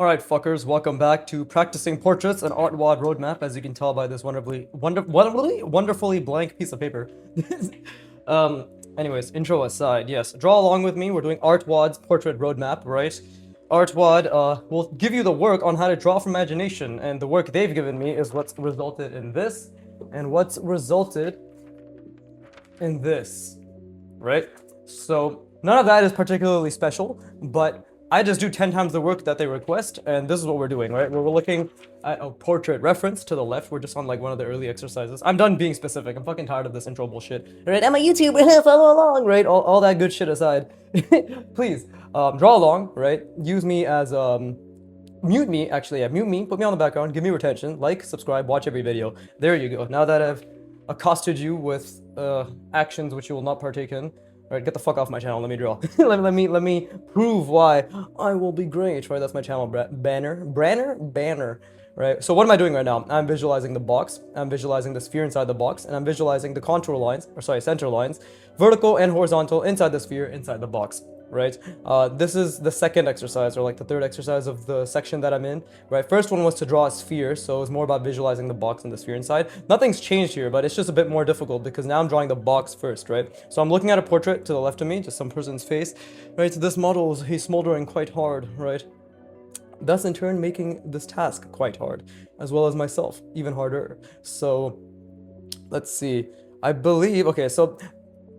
Alright, fuckers, welcome back to Practicing Portraits, an artwod roadmap, as you can tell by this wonderfully blank piece of paper. Anyways, intro aside, yes, draw along with me. We're doing artwod's portrait roadmap, right? Artwod will give you the work on how to draw from imagination, and the work they've given me is what's resulted in this, and what's resulted in this, right? So, none of that is particularly special, but I just do 10 times the work that they request, and this is what we're doing, right? We're looking at a portrait reference to the left. We're just on like one of the early exercises. I'm done being specific. I'm fucking tired of this intro bullshit. Right? I'm a YouTuber, follow along, right? All that good shit aside. Please, draw along, right? Use me as, mute me, actually, yeah, mute me, put me on the background, give me retention, like, subscribe, watch every video. There you go. Now that I've accosted you with actions which you will not partake in, right, get the fuck off my channel. Let me draw. let me prove why I will be great. Right, that's my channel banner. Right. So what am I doing right now? I'm visualizing the box. I'm visualizing the sphere inside the box, and I'm visualizing the contour lines, or sorry, center lines, vertical and horizontal inside the sphere inside the box. Right. This is the second exercise, or like the third exercise of the section that I'm in. Right. First one was to draw a sphere, so it was more about visualizing the box and the sphere inside. Nothing's changed here, but it's just a bit more difficult because now I'm drawing the box first, right? So I'm looking at a portrait to the left of me, just some person's face, right? So this model he's smoldering quite hard, right? Thus in turn making this task quite hard, as well as myself, even harder. So let's see. I believe, okay, so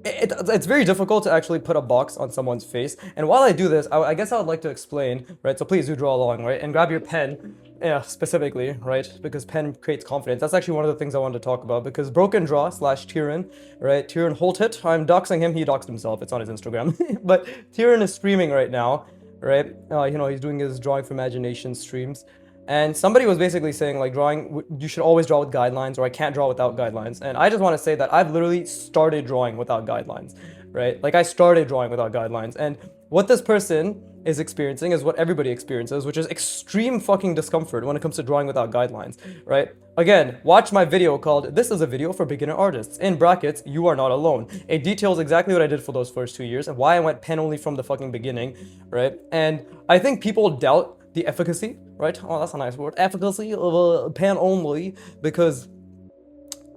it's very difficult to actually put a box on someone's face, and while I do this, I guess I would like to explain, right? So please do draw along, right? And grab your pen, specifically, right? Because pen creates confidence. That's actually one of the things I wanted to talk about, because Broken Draw / Tyrion, right? Tyrion Holtit, I'm doxing him, he doxed himself, it's on his Instagram. But Tyrion is streaming right now, right? You know, he's doing his drawing for imagination streams. And somebody was basically saying, like, drawing, you should always draw with guidelines, or I can't draw without guidelines. And I just want to say that I've literally started drawing without guidelines, right? Like, I started drawing without guidelines. And what this person is experiencing is what everybody experiences, which is extreme fucking discomfort when it comes to drawing without guidelines, right? Again, watch my video called, "This is a video for beginner artists." In brackets, you are not alone. It details exactly what I did for those first 2 years and why I went pen only from the fucking beginning, right? And I think people doubt the efficacy, right? Oh, that's a nice word. Efficacy of a pen only, because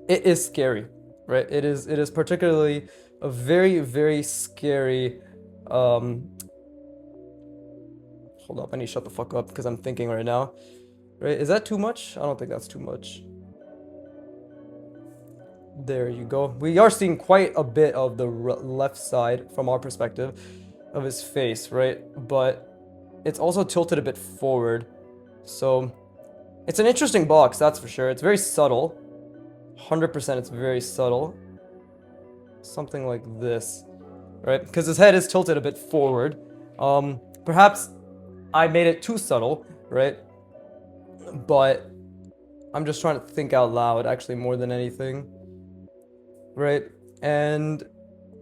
it is scary, right? It is particularly a very, very scary, hold up, I need to shut the fuck up because I'm thinking right now. Right, is that too much? I don't think that's too much. There you go. We are seeing quite a bit of the left side from our perspective of his face, right? But it's also tilted a bit forward. So it's an interesting box, that's for sure. It's very subtle. 100% it's very subtle. Something like this, right? Because his head is tilted a bit forward. Perhaps I made it too subtle, right? But I'm just trying to think out loud, actually, more than anything, right? And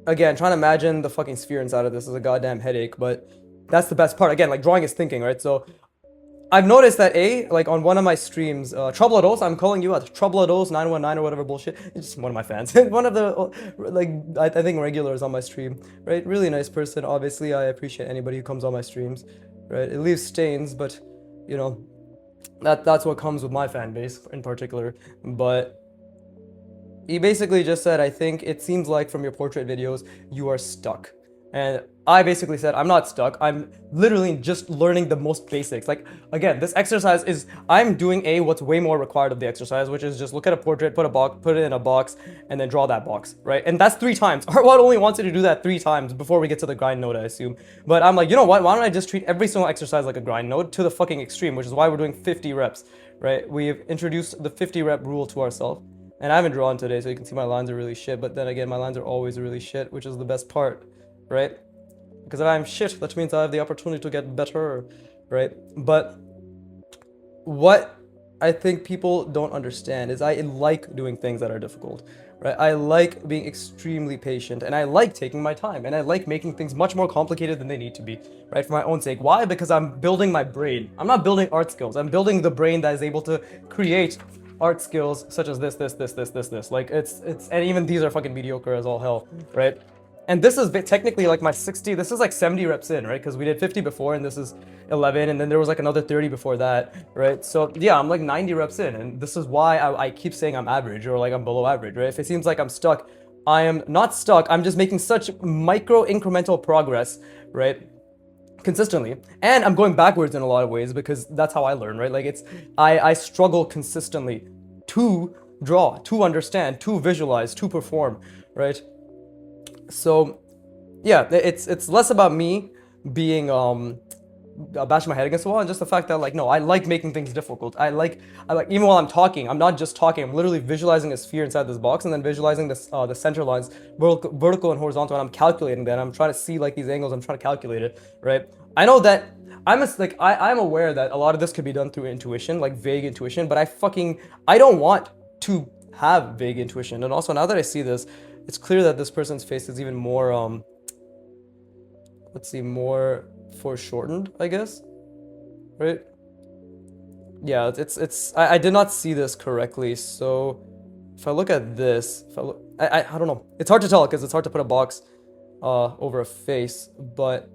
again, trying to imagine the fucking sphere inside of this is a goddamn headache, but that's the best part. Again, like, drawing is thinking, right? So I've noticed that like on one of my streams, Troubledos, I'm calling you out, Troubledos 919 or whatever bullshit. It's just one of my fans. One of the, like, I think regulars on my stream, right? Really nice person. Obviously, I appreciate anybody who comes on my streams, right? It leaves stains, but, you know, that's what comes with my fan base in particular. But he basically just said, I think it seems like from your portrait videos, you are stuck. And I basically said, I'm not stuck. I'm literally just learning the most basics. Like, again, this exercise is, I'm doing what's way more required of the exercise, which is just look at a portrait, put it in a box, and then draw that box, right? And that's 3 times. Artwod only wants you to do that 3 times before we get to the grind node, I assume. But I'm like, you know what? Why don't I just treat every single exercise like a grind node to the fucking extreme, which is why we're doing 50 reps, right? We've introduced the 50 rep rule to ourselves. And I haven't drawn today, so you can see my lines are really shit. But then again, my lines are always really shit, which is the best part, right? Because if I'm shit, that means I have the opportunity to get better, right? But what I think people don't understand is I like doing things that are difficult, right? I like being extremely patient, and I like taking my time, and I like making things much more complicated than they need to be, right? For my own sake. Why? Because I'm building my brain. I'm not building art skills. I'm building the brain that is able to create art skills such as this. Like, it's, and even these are fucking mediocre as all hell, right? And this is technically like my 60, this is like 70 reps in, right? Because we did 50 before, and this is 11, and then there was like another 30 before that, right? So yeah, I'm like 90 reps in, and this is why I keep saying I'm average or like I'm below average, right? If it seems like I'm stuck, I am not stuck. I'm just making such micro incremental progress, right? Consistently, and I'm going backwards in a lot of ways because that's how I learn, right? Like I struggle consistently to draw, to understand, to visualize, to perform, right? So yeah, it's less about me being bashing my head against the wall, and just the fact that like no, I like making things difficult. I like even while I'm talking, I'm not just talking. I'm literally visualizing a sphere inside this box, and then visualizing this the center lines, vertical and horizontal, and I'm calculating that. I'm trying to see like these angles. I'm trying to calculate it, right? I know that I'm aware that a lot of this could be done through intuition, like vague intuition, but I don't want to have vague intuition. And also now that I see this, it's clear that this person's face is even more let's see, more foreshortened, I guess, right? Yeah, I did not see this correctly. So if I look at this, if I look, I don't know. It's hard to tell because it's hard to put a box over a face. But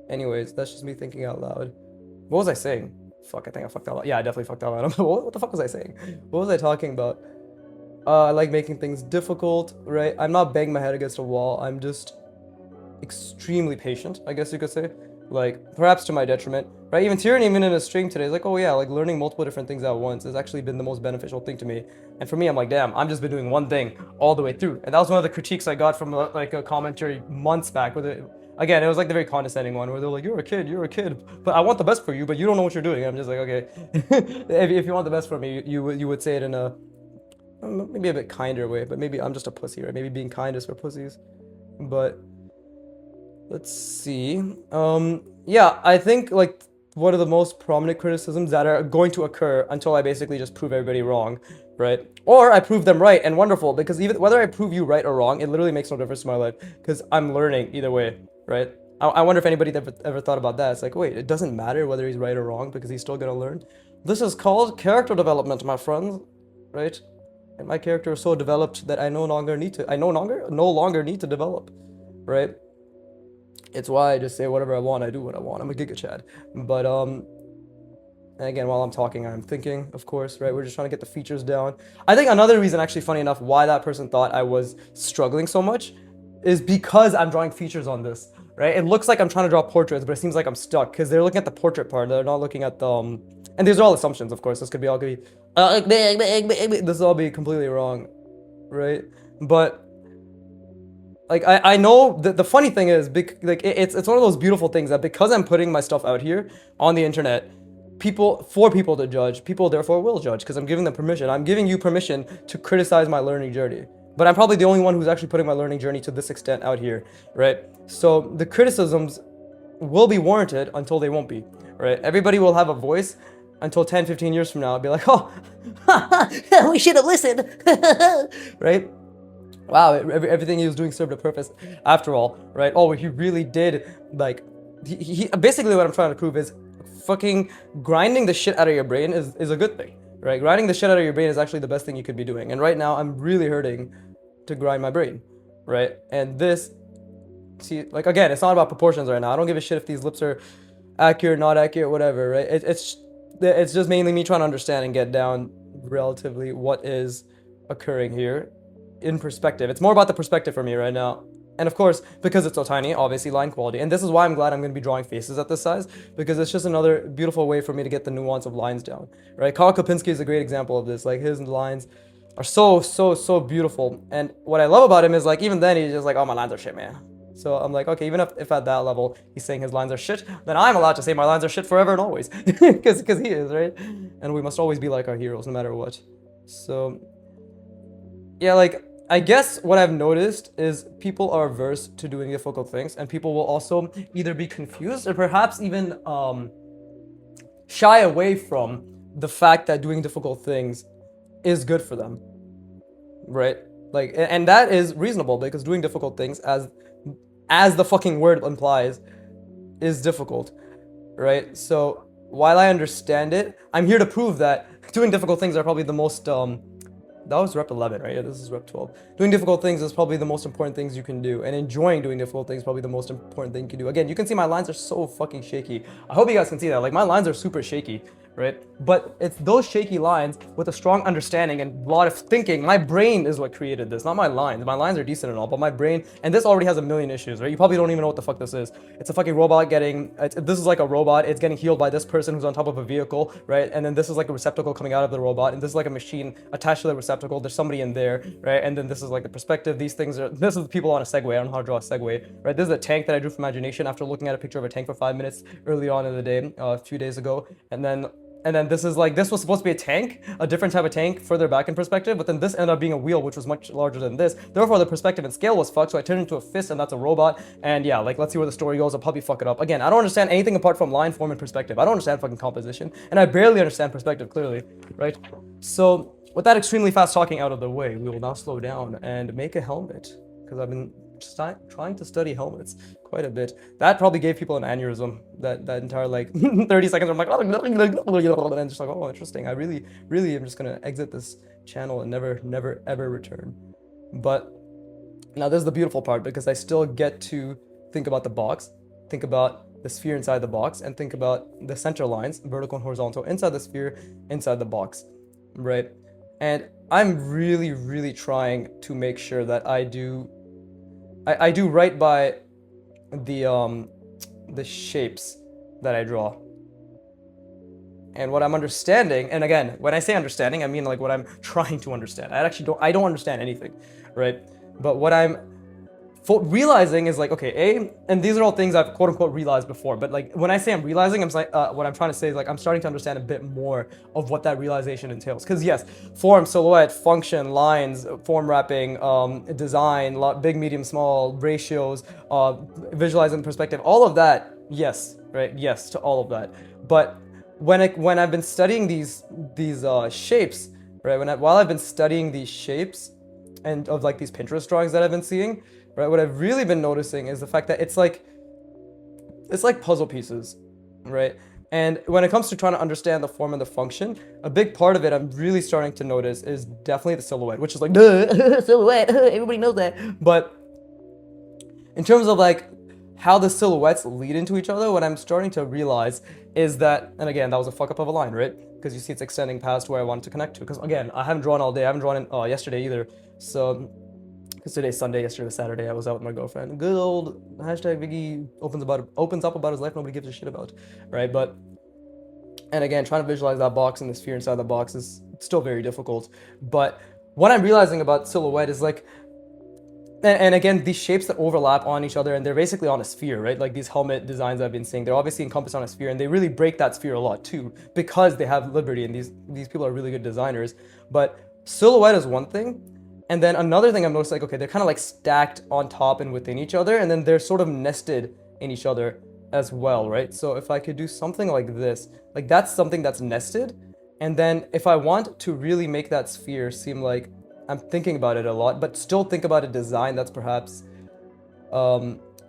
anyways, that's just me thinking out loud. What was I saying? Fuck, I think I fucked out loud. Yeah, I definitely fucked out loud. What the fuck was I saying? What was I talking about? I like making things difficult, right? I'm not banging my head against a wall. I'm just extremely patient, I guess you could say. Like, perhaps to my detriment, right? Even Tyrion, even in his stream today, is like, oh yeah, like learning multiple different things at once has actually been the most beneficial thing to me. And for me, I'm like, damn, I've just been doing one thing all the way through. And that was one of the critiques I got from like a commentary months back, again, it was like the very condescending one, where they're like, you're a kid, but I want the best for you, but you don't know what you're doing. And I'm just like, okay, if you want the best for me, you would say it in a maybe a bit kinder way, but maybe I'm just a pussy, right? Maybe being kind is for pussies. But let's see. Yeah, I think like one of the most prominent criticisms that are going to occur until I basically just prove everybody wrong, right? Or I prove them right, and wonderful, because even whether I prove you right or wrong, it literally makes no difference to my life, because I'm learning either way, right? I wonder if anybody ever thought about that. It's like, wait, it doesn't matter whether he's right or wrong because he's still gonna learn. This is called character development, my friends, right? And my character is so developed that I no longer need to develop, right? It's why I just say whatever I want, I do what I want. I'm a Giga Chad. But and again, while I'm talking, I'm thinking, of course, right? We're just trying to get the features down. I think another reason, actually, funny enough, why that person thought I was struggling so much is because I'm drawing features on this, right? It looks like I'm trying to draw portraits, but it seems like I'm stuck because they're looking at the portrait part. They're not looking at the and these are all assumptions, of course. This could be this will all be completely wrong, right? But like I know the funny thing is, it's one of those beautiful things that because I'm putting my stuff out here on the internet, people to judge, people therefore will judge because I'm giving them permission. I'm giving you permission to criticize my learning journey. But I'm probably the only one who's actually putting my learning journey to this extent out here, right? So the criticisms will be warranted until they won't be, right? Everybody will have a voice until 10, 15 years from now. I'll be like, oh, we should have listened, right? Wow, everything he was doing served a purpose after all, right? Oh, he really did, like, he basically what I'm trying to prove is fucking grinding the shit out of your brain is a good thing, right? Grinding the shit out of your brain is actually the best thing you could be doing. And right now, I'm really hurting to grind my brain, right? And this, see, like, again, it's not about proportions right now. I don't give a shit if these lips are accurate, not accurate, whatever, right? It's just mainly me trying to understand and get down relatively what is occurring here in perspective. It's more about the perspective for me right now. And of course, because it's so tiny, obviously line quality. And this is why I'm glad I'm going to be drawing faces at this size, because it's just another beautiful way for me to get the nuance of lines down, right? Karl Kopinski is a great example of this. Like, his lines are so beautiful. And what I love about him is, like, even then he's just like, oh, my lines are shit, man. So I'm like, okay, even if at that level he's saying his lines are shit, then I'm allowed to say my lines are shit forever and always, because he is, right? And we must always be like our heroes no matter what. So yeah, like, I guess what I've noticed is people are averse to doing difficult things, and people will also either be confused or perhaps even shy away from the fact that doing difficult things is good for them, right? Like, and that is reasonable, because doing difficult things, as the fucking word implies, is difficult, right? So while I understand it, I'm here to prove that doing difficult things are probably the that was rep 11, right? Yeah, this is rep 12. Doing difficult things is probably the most important things you can do, and enjoying doing difficult things is probably the most important thing you can do. Again, you can see my lines are so fucking shaky. I hope you guys can see that. Like, my lines are super shaky, right? But it's those shaky lines with a strong understanding and a lot of thinking. My brain is what created this, not my lines. My lines are decent and all, but my brain, and this already has a million issues, right? You probably don't even know what the fuck this is. It's a fucking robot getting, this is like a robot, it's getting healed by this person who's on top of a vehicle, right? And then this is like a receptacle coming out of the robot, and this is like a machine attached to the receptacle. There's somebody in there, right? And then this is like the perspective. These things are, this is the people on a Segway. I don't know how to draw a Segway, right? This is a tank that I drew from imagination after looking at a picture of a tank for 5 minutes early on in the day, a few days ago. And then this is like, this was supposed to be a tank, a different type of tank further back in perspective, but then this ended up being a wheel, which was much larger than this. Therefore, the perspective and scale was fucked, so I turned it into a fist, and that's a robot. And yeah, like, let's see where the story goes. I'll probably fuck it up. Again, I don't understand anything apart from line, form, and perspective. I don't understand fucking composition, and I barely understand perspective, clearly, right? So, with that extremely fast talking out of the way, we will now slow down and make a helmet, because I've been trying to study helmets quite a bit. That probably gave people an aneurysm. That entire like 30 seconds. I'm like, oh, and I'm just like, oh, interesting. I really am just gonna exit this channel and never ever return. But now this is the beautiful part, because I still get to think about the box, think about the sphere inside the box, and think about the center lines, vertical and horizontal, inside the sphere, inside the box, right? And I'm really trying to make sure that I do right by the shapes that I draw. And what I'm understanding, and again, when I say understanding, I mean like what I'm trying to understand. I don't understand anything, right? But what I'm realizing is like, okay, and these are all things I've quote unquote realized before, but like when I say I'm realizing, I'm like, what I'm trying to say is like, I'm starting to understand a bit more of what that realization entails. Because yes, form, silhouette, function, lines, form wrapping, design, big, medium, small, ratios, visualizing perspective, all of that, yes, right? Yes to all of that. But when I've been studying these shapes, right? While I've been studying these shapes and of like these Pinterest drawings that I've been seeing, right, what I've really been noticing is the fact that it's like puzzle pieces, right? And when it comes to trying to understand the form and the function, a big part of it I'm really starting to notice is definitely the silhouette, which is like, duh, silhouette, everybody knows that. But in terms of like how the silhouettes lead into each other, what I'm starting to realize is that, and again, that was a fuck up of a line, right? Because you see it's extending past where I wanted to connect to. Because again, I haven't drawn all day. I haven't drawn yesterday either. So, because today's Sunday, yesterday was Saturday, I was out with my girlfriend. Good old hashtag Biggie opens up about his life nobody gives a shit about, right? But, and again, trying to visualize that box and the sphere inside the box is still very difficult. But what I'm realizing about silhouette is like, and again, these shapes that overlap on each other, and they're basically on a sphere, right? Like these helmet designs I've been seeing, they're obviously encompassed on a sphere, and they really break that sphere a lot too, because they have liberty, and these people are really good designers. But silhouette is one thing, and then another thing I've noticed, like, okay, they're kind of like stacked on top and within each other, and then they're sort of nested in each other as well, right? So if I could do something like this, like that's something that's nested, and then if I want to really make that sphere seem like I'm thinking about it a lot, but still think about a design that's perhaps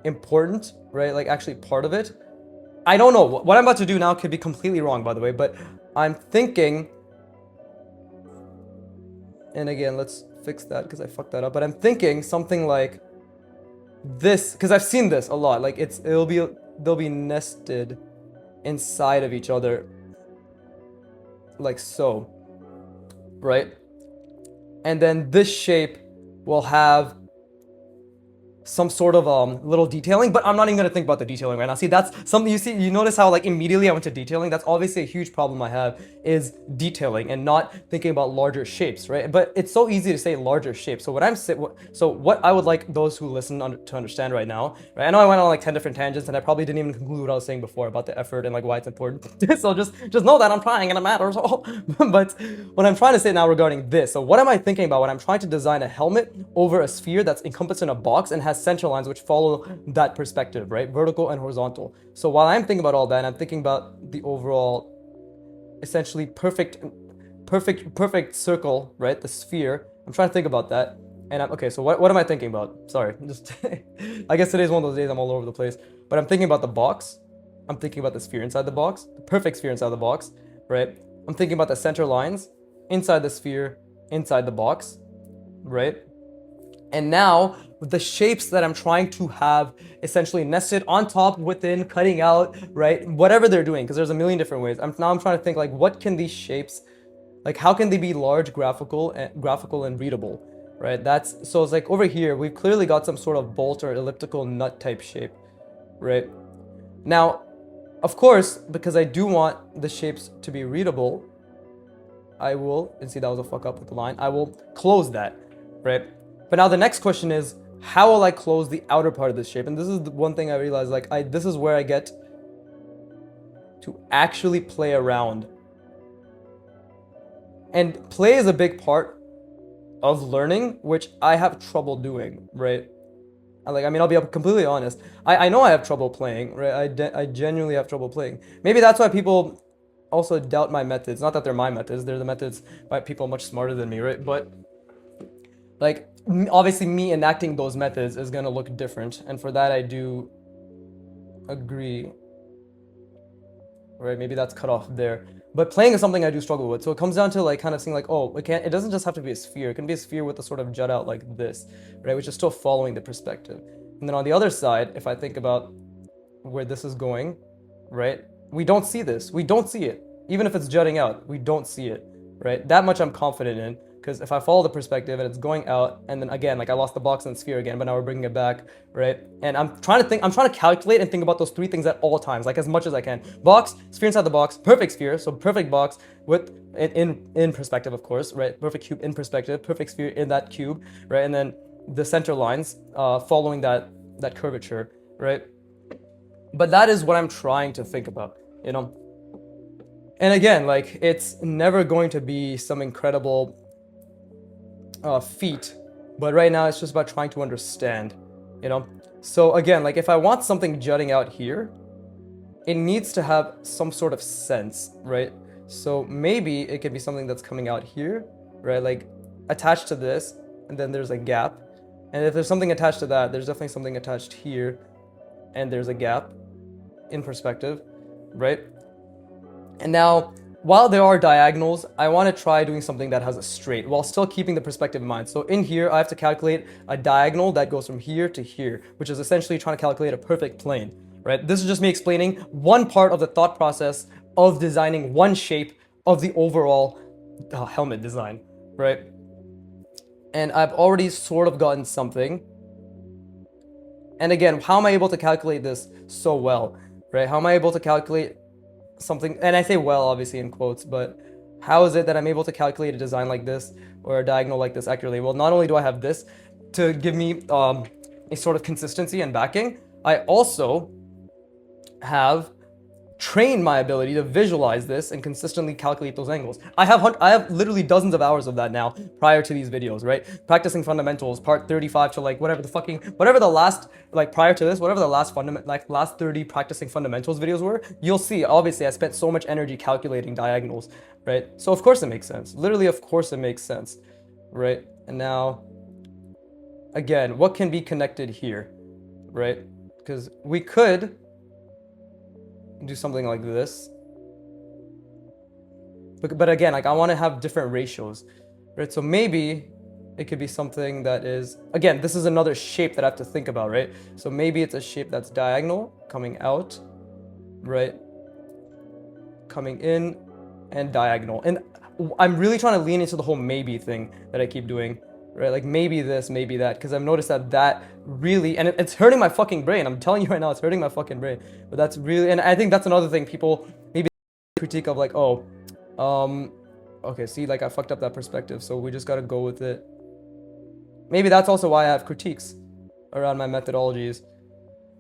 important, right? Like actually part of it. I don't know. What I'm about to do now could be completely wrong, by the way, but I'm thinking, and again, let's fix that because I fucked that up, but I'm thinking something like this, because I've seen this a lot. Like they'll be nested inside of each other, like so, right? And then this shape will have some sort of little detailing, but I'm not even gonna think about the detailing right now. See, that's something you notice how like immediately I went to detailing. That's obviously a huge problem I have, is detailing and not thinking about larger shapes, right? But it's so easy to say larger shapes. So what I would like those who listen to understand right now, right? I know I went on like 10 different tangents and I probably didn't even conclude what I was saying before about the effort and like why it's important. So just know that I'm trying and it matters. But what I'm trying to say now regarding this, so what am I thinking about when I'm trying to design a helmet over a sphere that's encompassed in a box and has center lines which follow that perspective, right? Vertical and horizontal. So while I'm thinking about all that, I'm thinking about the overall, essentially perfect circle, right? The sphere. I'm trying to think about that. And okay, so what am I thinking about? Sorry, I guess today's one of those days I'm all over the place. But I'm thinking about the box. I'm thinking about the sphere inside the box, the perfect sphere inside the box, right? I'm thinking about the center lines inside the sphere, inside the box, right? And now the shapes that I'm trying to have essentially nested on top, within, cutting out, right? Whatever they're doing, because there's a million different ways. I'm trying to think like, what can these shapes, like how can they be large, graphical and readable, right? That's so it's like over here we've clearly got some sort of bolt or elliptical nut type shape, right? Now, of course, because I do want the shapes to be readable, I will, and see that was a fuck up with the line, I will close that, right? But now the next question is, how will I close the outer part of this shape? And this is the one thing I realized, like, this is where I get to actually play around. And play is a big part of learning, which I have trouble doing, right? Like, I mean, I'll be completely honest. I know I have trouble playing, right? I genuinely have trouble playing. Maybe that's why people also doubt my methods. Not that they're my methods, they're the methods by people much smarter than me, right? But like, obviously me enacting those methods is gonna look different, and for that I do agree, right? Maybe that's cut off there. But playing is something I do struggle with, so it comes down to like kind of seeing like, oh, it doesn't just have to be a sphere, it can be a sphere with a sort of jut out like this, right? Which is still following the perspective. And then on the other side, if I think about where this is going, right? We don't see this, we don't see it. Even if it's jutting out, we don't see it, right? That much I'm confident in, because if I follow the perspective and it's going out, and then again, like I lost the box and the sphere again, but now we're bringing it back, right? And I'm trying to calculate and think about those three things at all times, like as much as I can. Box, sphere inside the box, perfect sphere, so perfect box with in perspective, of course, right? Perfect cube in perspective, perfect sphere in that cube, right? And then the center lines following that curvature, right? But that is what I'm trying to think about, you know? And again, like, it's never going to be some incredible feat, but right now it's just about trying to understand, you know? So again, like if I want something jutting out here, it needs to have some sort of sense, right? So maybe it could be something that's coming out here, right? Like attached to this, and then there's a gap. And if there's something attached to that, there's definitely something attached here, and there's a gap in perspective, right? And now, while there are diagonals, I want to try doing something that has a straight while still keeping the perspective in mind. So in here, I have to calculate a diagonal that goes from here to here, which is essentially trying to calculate a perfect plane, right? This is just me explaining one part of the thought process of designing one shape of the overall helmet design, right? And I've already sort of gotten something. And again, how am I able to calculate this so well, right? How am I able to calculate something, and I say well obviously in quotes, but how is it that I'm able to calculate a design like this or a diagonal like this accurately? Well, not only do I have this to give me a sort of consistency and backing, I also have trained my ability to visualize this and consistently calculate those angles. I have literally dozens of hours of that now prior to these videos, right? Practicing fundamentals, part 35 to like whatever the last, like prior to this, whatever the last last 30 practicing fundamentals videos were, you'll see obviously I spent so much energy calculating diagonals, right? So of course it makes sense. Literally, of course it makes sense, right? And now, again, what can be connected here, right? Because we could do something like this, but again, like I want to have different ratios, right? So maybe it could be something that is, again, this is another shape that I have to think about, right? So maybe it's a shape that's diagonal coming out, right, coming in, and diagonal. And I'm really trying to lean into the whole maybe thing that I keep doing, right? Like maybe this, maybe that, because I've noticed that really, and it's hurting my fucking brain. I'm telling you right now, it's hurting my fucking brain. But that's really, and I think that's another thing people maybe critique of, like, oh, okay, see, like I fucked up that perspective, so we just gotta go with it. Maybe that's also why I have critiques around my methodologies,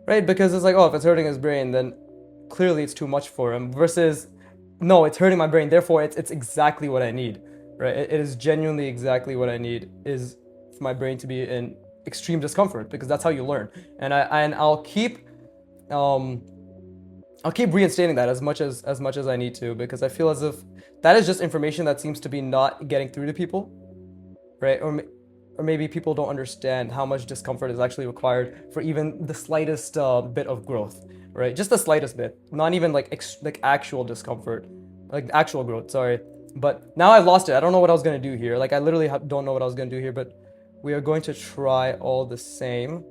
right? Because it's like, oh, if it's hurting his brain, then clearly it's too much for him, versus, no, it's hurting my brain, therefore it's exactly what I need. Right, it is genuinely exactly what I need, is for my brain to be in extreme discomfort, because that's how you learn. And I'll keep reinstating that as much as I need to, because I feel as if that is just information that seems to be not getting through to people, right? Or maybe people don't understand how much discomfort is actually required for even the slightest bit of growth, right? Just the slightest bit, not even like actual discomfort, like actual growth. Sorry. But now I've lost it. I don't know what I was going to do here. Like, I literally don't know what I was going to do here, but we are going to try all the same.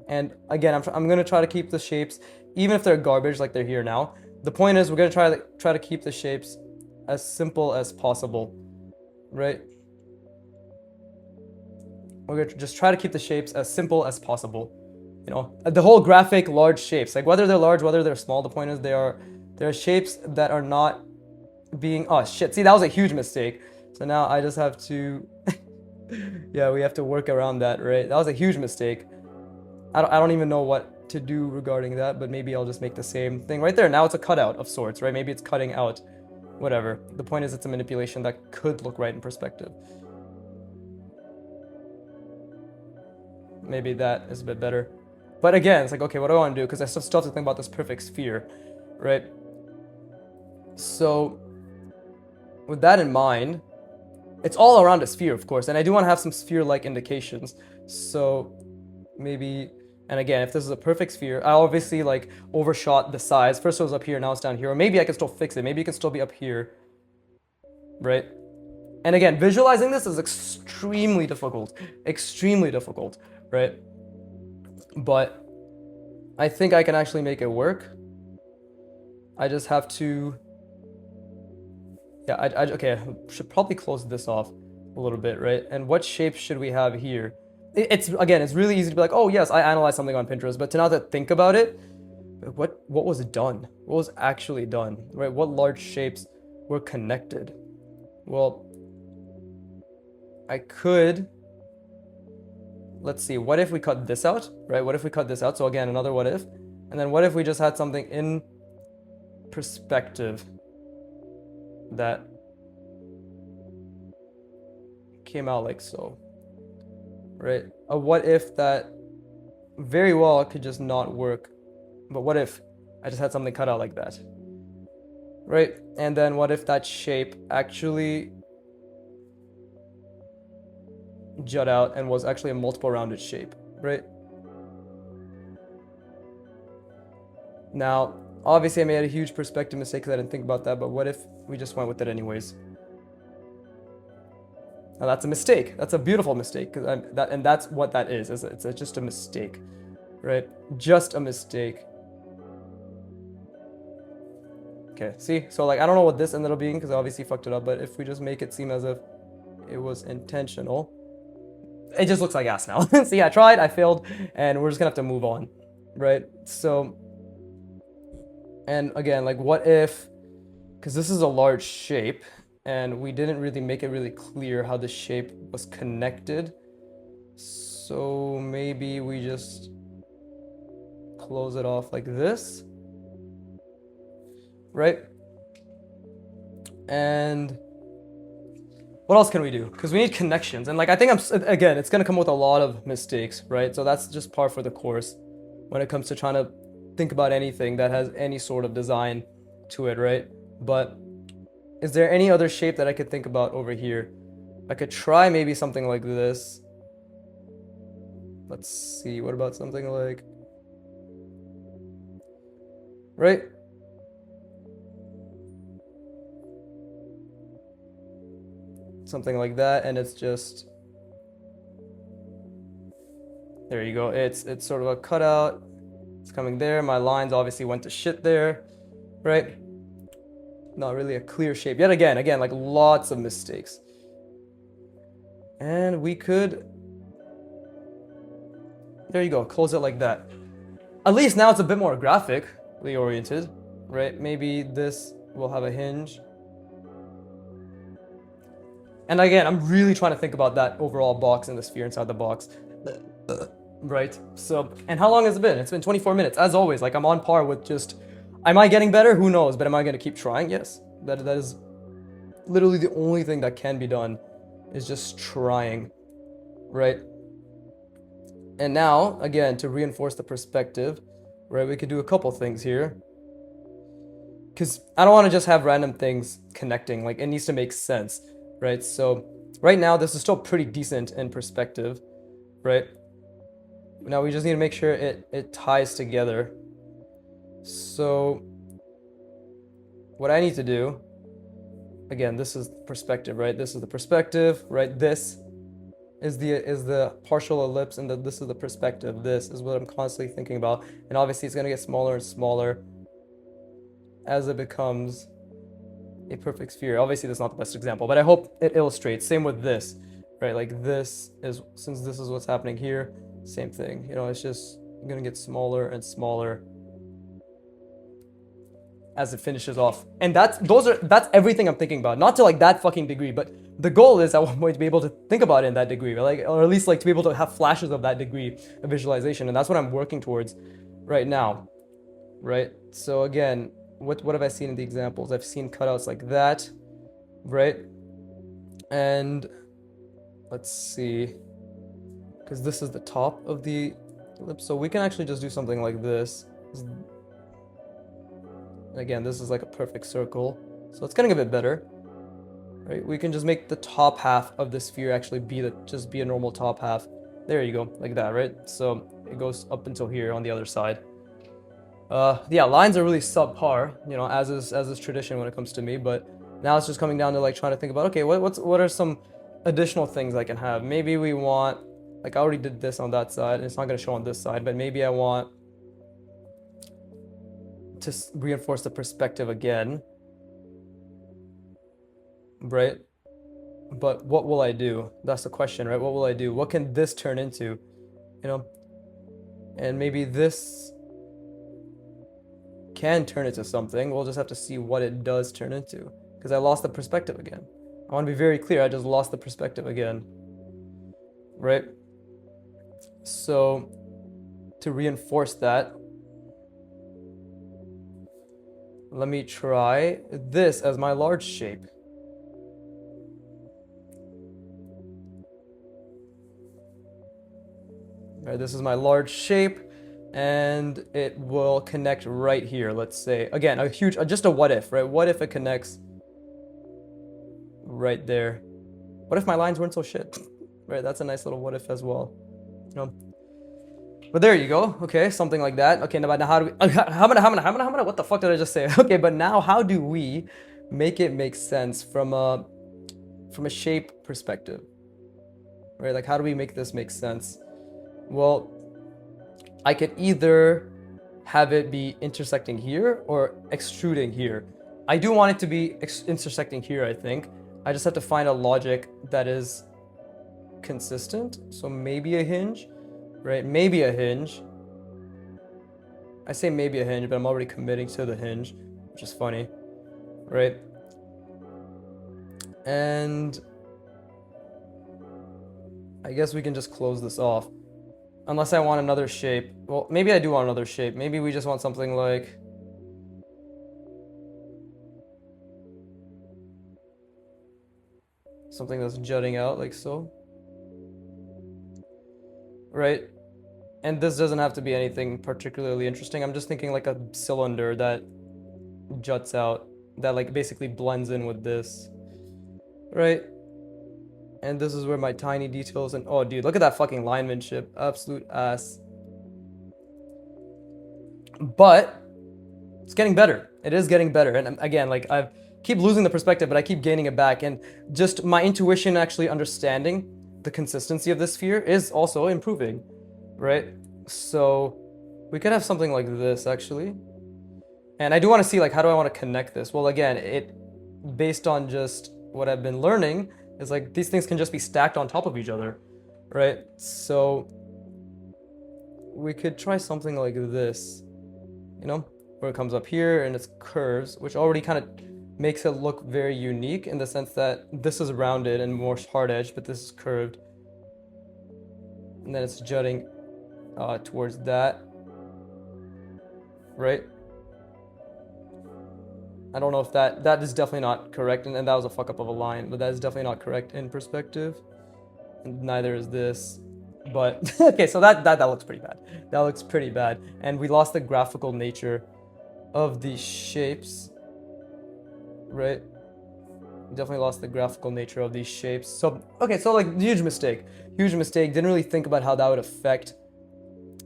And again, I'm going to try to keep the shapes, even if they're garbage like they're here now. The point is, we're going to try to keep the shapes as simple as possible, right? We're going to just try to keep the shapes as simple as possible. You know, the whole graphic large shapes, like whether they're large, whether they're small, the point is they are shapes that are not being, oh shit, see, that was a huge mistake. So now I just have to, yeah, we have to work around that, right? That was a huge mistake. I don't even know what to do regarding that, but maybe I'll just make the same thing right there. Now it's a cutout of sorts, right? Maybe it's cutting out, whatever. The point is, it's a manipulation that could look right in perspective. Maybe that is a bit better. But again, it's like, okay, what do I want to do? Because I still have to think about this perfect sphere, right? So with that in mind, it's all around a sphere, of course, and I do want to have some sphere-like indications. So maybe, and again, if this is a perfect sphere, I obviously like overshot the size. First it was up here, now it's down here. Or maybe I can still fix it. Maybe it can still be up here, right? And again, visualizing this is extremely difficult, right? But I think I can actually make it work. I just have to, yeah, okay, I should probably close this off a little bit, right? And what shapes should we have here? It's really easy to be like, oh yes, I analyzed something on Pinterest, but to now that think about it, what was done? What was actually done, right? What large shapes were connected? Well, I could, let's see, what if we cut this out, right? What if we cut this out? So again, another what if. And then what if we just had something in perspective that came out like so, right? A what if that very well could just not work. But what if I just had something cut out like that, right? And then what if that shape actually jut out and was actually a multiple rounded shape, right? Now, obviously I made a huge perspective mistake because I didn't think about that, but what if we just went with it anyways? Now that's a mistake. That's a beautiful mistake, and that's what that is. It's just a mistake, right? Just a mistake. Okay, see? So like, I don't know what this ended up being because I obviously fucked it up, but if we just make it seem as if it was intentional, it just looks like ass now. See, I tried, I failed, and we're just gonna have to move on, right? So, and again, like what if, because this is a large shape, and we didn't really make it really clear how the shape was connected. So maybe we just close it off like this, right? And what else can we do? Because we need connections. And like, I think again, it's going to come with a lot of mistakes, right? So that's just par for the course when it comes to trying to think about anything that has any sort of design to it, right? But is there any other shape that I could think about over here? I could try maybe something like this. Let's see, what about something like, right? Something like that, and it's just, there you go. It's sort of a cutout. It's coming there. My lines obviously went to shit there, right? Not really a clear shape. Yet again, like lots of mistakes. And we could, there you go, close it like that. At least now it's a bit more graphically oriented, right? Maybe this will have a hinge. And again, I'm really trying to think about that overall box and the sphere inside the box. Right? So, and how long has it been? It's been 24 minutes. As always, like I'm on par with just, am I getting better? Who knows? But am I going to keep trying? Yes. That is literally the only thing that can be done is just trying, right? And now, again, to reinforce the perspective, right, we could do a couple things here. Because I don't want to just have random things connecting. Like, it needs to make sense, right? So, right now, this is still pretty decent in perspective, right? Now, we just need to make sure it ties together. So, what I need to do again, this is perspective, right? This is the perspective, right? This is the partial ellipse, and this is the perspective. This is what I'm constantly thinking about, and obviously it's gonna get smaller and smaller as it becomes a perfect sphere. Obviously, that's not the best example, but I hope it illustrates. Same with this, right? Like this is, since this is what's happening here, same thing. You know, it's just gonna get smaller and smaller as it finishes off. And that's everything I'm thinking about. Not to like that fucking degree, but the goal is at one point to be able to think about it in that degree, like, or at least like to be able to have flashes of that degree of visualization. And that's what I'm working towards right now, right? So again, what have I seen in the examples? I've seen cutouts like that, right? And let's see, because this is the top of the ellipse, so we can actually just do something like this. Again, this is like a perfect circle, so it's getting a bit better, right? We can just make the top half of the sphere actually just be a normal top half. There you go, like that, right? So it goes up until here on the other side. Yeah, lines are really subpar, you know, as is tradition when it comes to me, but now it's just coming down to like trying to think about, okay, what are some additional things I can have? Maybe we want, like I already did this on that side, and it's not going to show on this side, but maybe I want to reinforce the perspective again, right? But what will I do? That's the question, right? What will I do? What can this turn into, you know? And maybe this can turn into something. We'll just have to see what it does turn into, because I lost the perspective again. I want to be very clear, I just lost the perspective again, right? So to reinforce that, let me try this as my large shape. Right, this is my large shape, and it will connect right here. Let's say, again, just a what if, right? What if it connects right there? What if my lines weren't so shit? Right, that's a nice little what if as well. You know? But there you go. Okay, something like that. Okay, now how do we? What the fuck did I just say? Okay, but now how do we make it make sense from a shape perspective? Right, like how do we make this make sense? Well, I could either have it be intersecting here or extruding here. I do want it to be intersecting here, I think. I just have to find a logic that is consistent. So maybe a hinge, right? Maybe a hinge. I say maybe a hinge, but I'm already committing to the hinge, which is funny, right? And I guess we can just close this off. Unless I want another shape. Well, maybe I do want another shape. Maybe we just want something like... something that's jutting out, like so. Right? And this doesn't have to be anything particularly interesting. I'm just thinking like a cylinder that juts out, that like basically blends in with this. Right? And this is where my tiny details and oh dude, look at that fucking linemanship. Absolute ass. But it's getting better. It is getting better. And again, like I keep losing the perspective, but I keep gaining it back. And just my intuition actually understanding the consistency of this sphere is also improving, right? So we could have something like this actually. And I do want to see like, how do I want to connect this? Well, again, based on just what I've been learning, is like these things can just be stacked on top of each other, right? So we could try something like this, you know, where it comes up here and it's curves, which already kind of makes it look very unique in the sense that this is rounded and more hard edged, but this is curved. And then it's jutting towards that, right? I don't know if that is definitely not correct, and that was a fuck up of a line, but that is definitely not correct in perspective, and neither is this. But okay, so that looks pretty bad. That looks pretty bad, and we lost the graphical nature of these shapes, right? Definitely lost the graphical nature of these shapes. So okay, so like huge mistake. Didn't really think about how that would affect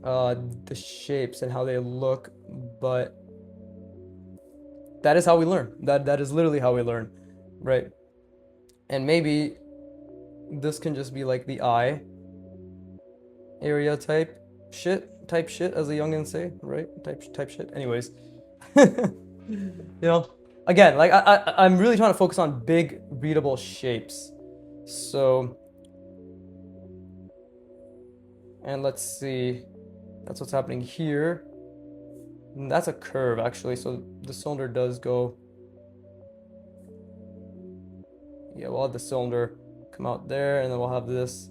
the shapes and how they look, but that is how we learn. That is literally how we learn, right? And maybe this can just be like the eye area type shit, as the youngins say, right? Type shit. Anyways, again, like I'm really trying to focus on big readable shapes. So, and let's see, that's what's happening here. And that's a curve actually, so the cylinder does go. Yeah, we'll have the cylinder come out there, and then we'll have this